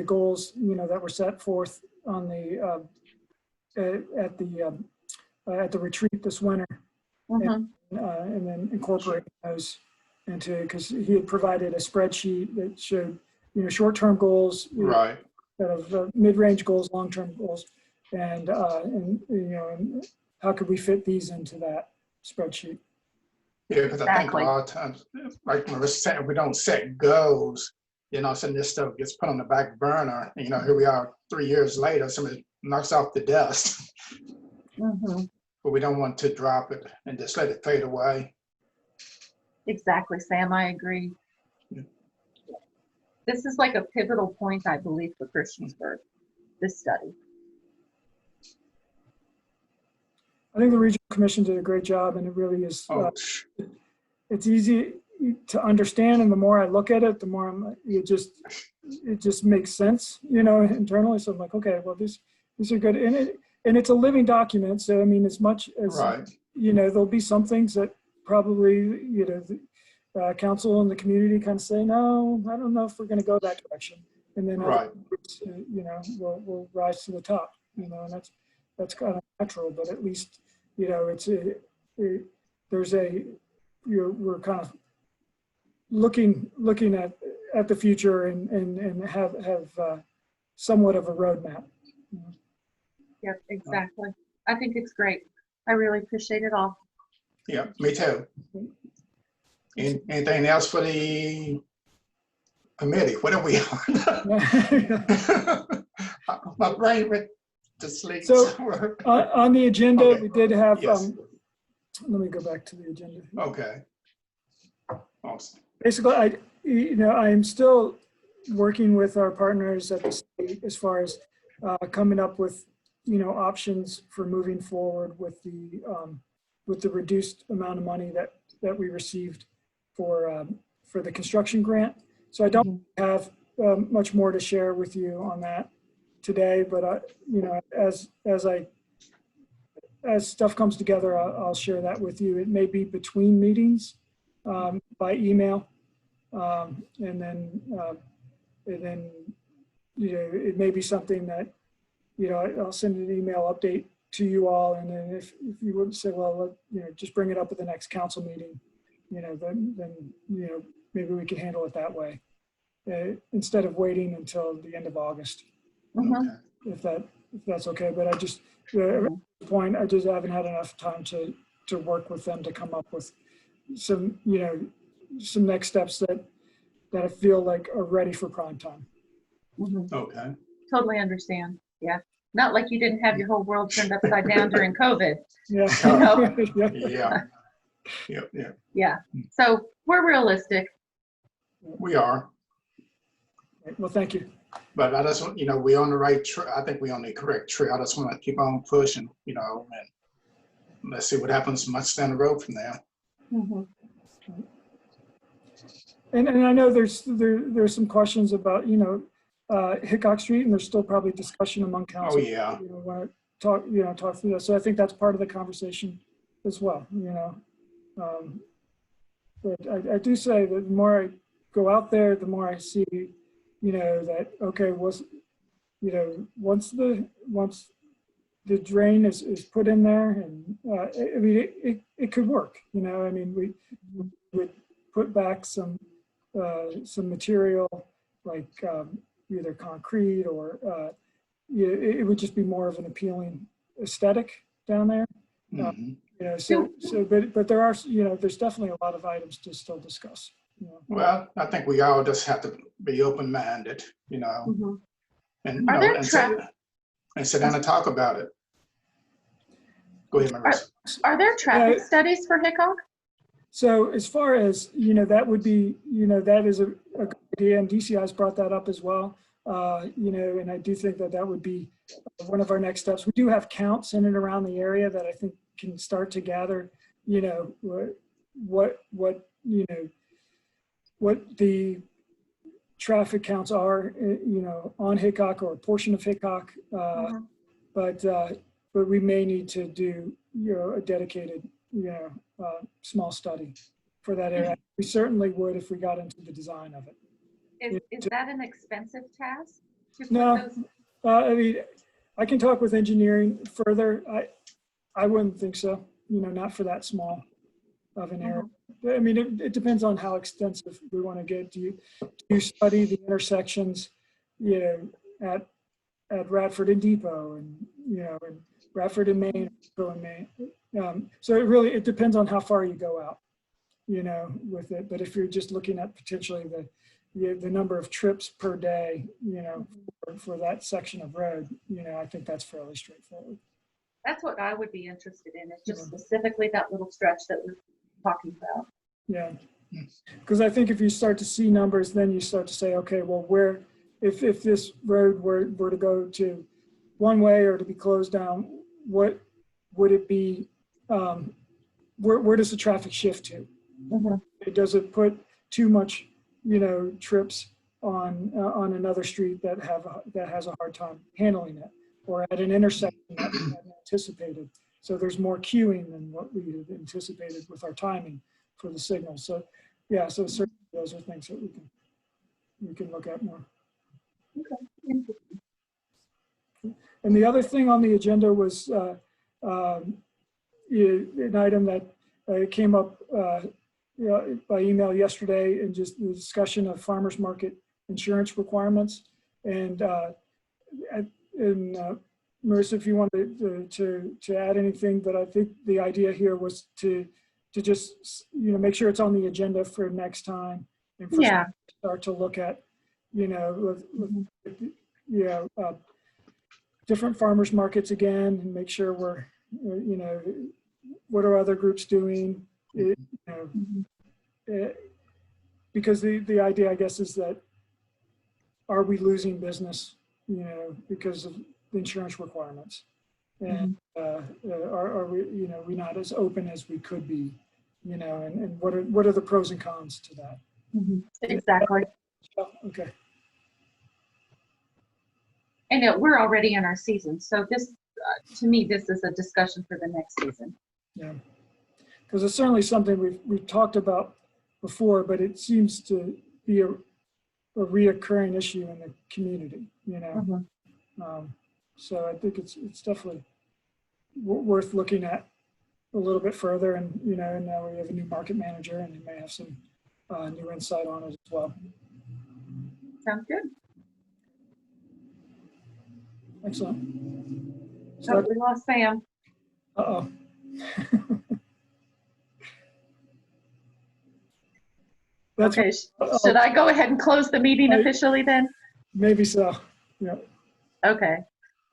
goals, you know, that were set forth on the at the retreat this winter, and then incorporate those into, because he had provided a spreadsheet that showed, you know, short-term goals, Right. kind of mid-range goals, long-term goals, and you know, and how could we fit these into that spreadsheet? Yeah, because I think a Exactly. lot of times, like when we're saying we don't set goals, you know, so this stuff gets put on the back burner. You know, here we are 3 years later, somebody knocks off the dust, but we don't want to drop it and just let it fade away. Exactly, Sam, I agree. Yeah. This is like a pivotal point, I believe, for Christiansburg, this study. I think the regional commission did a great job, and it really is. It's easy to understand, and the more I look at it, the more it just makes sense, you know, internally. So I'm like, okay, well, these are good, and it's a living document. So I mean, as much as you know, there'll be some things that probably, you know, the council and the community kind of say, no, I don't know if we're going to go that direction, and then you know, we'll rise to the top, you know, and that's kind of natural. But at least, you know, we're kind of looking at the future and have somewhat of a roadmap. Yep, exactly. I think it's great. I really appreciate it all. Yeah, me too. Anything else for the committee? What are we on? My brain went to sleep. So on the agenda, we did have, Yes. let me go back to the agenda. Okay. Awesome. Basically, I am still working with our partners at the state as far as coming up with, you know, options for moving forward with the reduced amount of money that we received for the construction grant. So I don't have much more to share with you on that today, but you know, as stuff comes together, I'll share that with you. It may be between meetings by email, and then you know, it may be something that, you know, I'll send an email update to you all, and then if you would say, well, you know, just bring it up at the next council meeting, you know, then you know, maybe we can handle it that way instead of waiting until the end of August, if that's okay. But I just at this point, I just haven't had enough time to work with them to come up with some, you know, some next steps that I feel like are ready for prime time. Okay. Totally understand. Yeah. Not like you didn't have your whole world turned upside down during COVID. Yeah. You know? Yeah. Yeah. So we're realistic. We are. Well, thank you. But I just want, you know, we're on the right track. I think we're on the correct track. I just want to keep on pushing, you know, and let's see what happens much down the road from there. And I know there's some questions about, you know, Hickok Street, and there's still probably discussion among council. Oh, yeah. You know, want to talk through that. So I think that's part of the conversation as well, you know. But I do say that the more I go out there, the more I see, you know, that, okay, you know, once the drain is put in there, and I mean, it could work, you know. I mean, we would put back some material like either concrete or it would just be more of an appealing aesthetic down there. You know, so but there are, you know, there's definitely a lot of items to still discuss. You know. Well, I think we all just have to be open-minded, you know, and, you Are know, there and sit down and talk about it. Go ahead, Marissa. Are there traffic studies for Hickok? So as far as, you know, that would be, you know, that is a good idea, and DCI's brought that up as well. You know, and I do think that would be one of our next steps. We do have counts in and around the area that I think can start to gather, you know, what you know, what the traffic counts are, on Hickok or a portion of Hickok, but we may need to do, a dedicated, small study for that area. We certainly would if we got into the design of it. Is that an expensive task? To put No, those- I mean, I can talk with engineering further. I wouldn't think so, not for that small of an area. I mean, it depends on how extensive we want to get. Do you study the intersections, at Radford and Depot and, and Radford and Maine, Depot and Maine. So it depends on how far you go out, with it. But if you're just looking at potentially the number of trips per day, for that section of road, I think that's fairly straightforward. That's what I would be interested in, is just specifically that little stretch that we're talking about. Yeah, because I think if you start to see numbers, then you start to say, okay, well, if this road were to go to one way or to be closed down, what would it be? Where does the traffic shift to? Does it put too much, trips on another street that has a hard time handling it, or at an intersection that we hadn't anticipated? So there's more queuing than what we had anticipated with our timing for the signal. So yeah, so certainly those are things that we can look at more. Okay. And the other thing on the agenda was an item that came up by email yesterday, and just the discussion of farmers market insurance requirements. And Marissa, if you wanted to add anything, but I think the idea here was to just make sure it's on the agenda for next time, and for start to look at different farmers markets again, and make sure we're what are other groups doing, because the idea, I guess, is that, are we losing business because of the insurance requirements, and are we not as open as we could be, and what are the pros and cons to that? Exactly. Okay. And we're already in our season, so this, to me, this is a discussion for the next season. Yeah, because it's certainly something we've talked about before, but it seems to be a reoccurring issue in the community. So I think it's definitely worth looking at a little bit further, and and now we have a new market manager, and he may have some new insight on it as well. Sounds good. Excellent. So Oh, we lost Sam. uh-oh. That's Okay, should I go ahead and close the meeting officially then? maybe so. Yeah. Okay.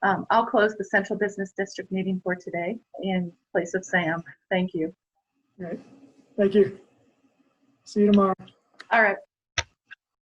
I'll close the Central Business District meeting for today in place of Sam. Thank you. All right. Thank you. See you tomorrow. All right.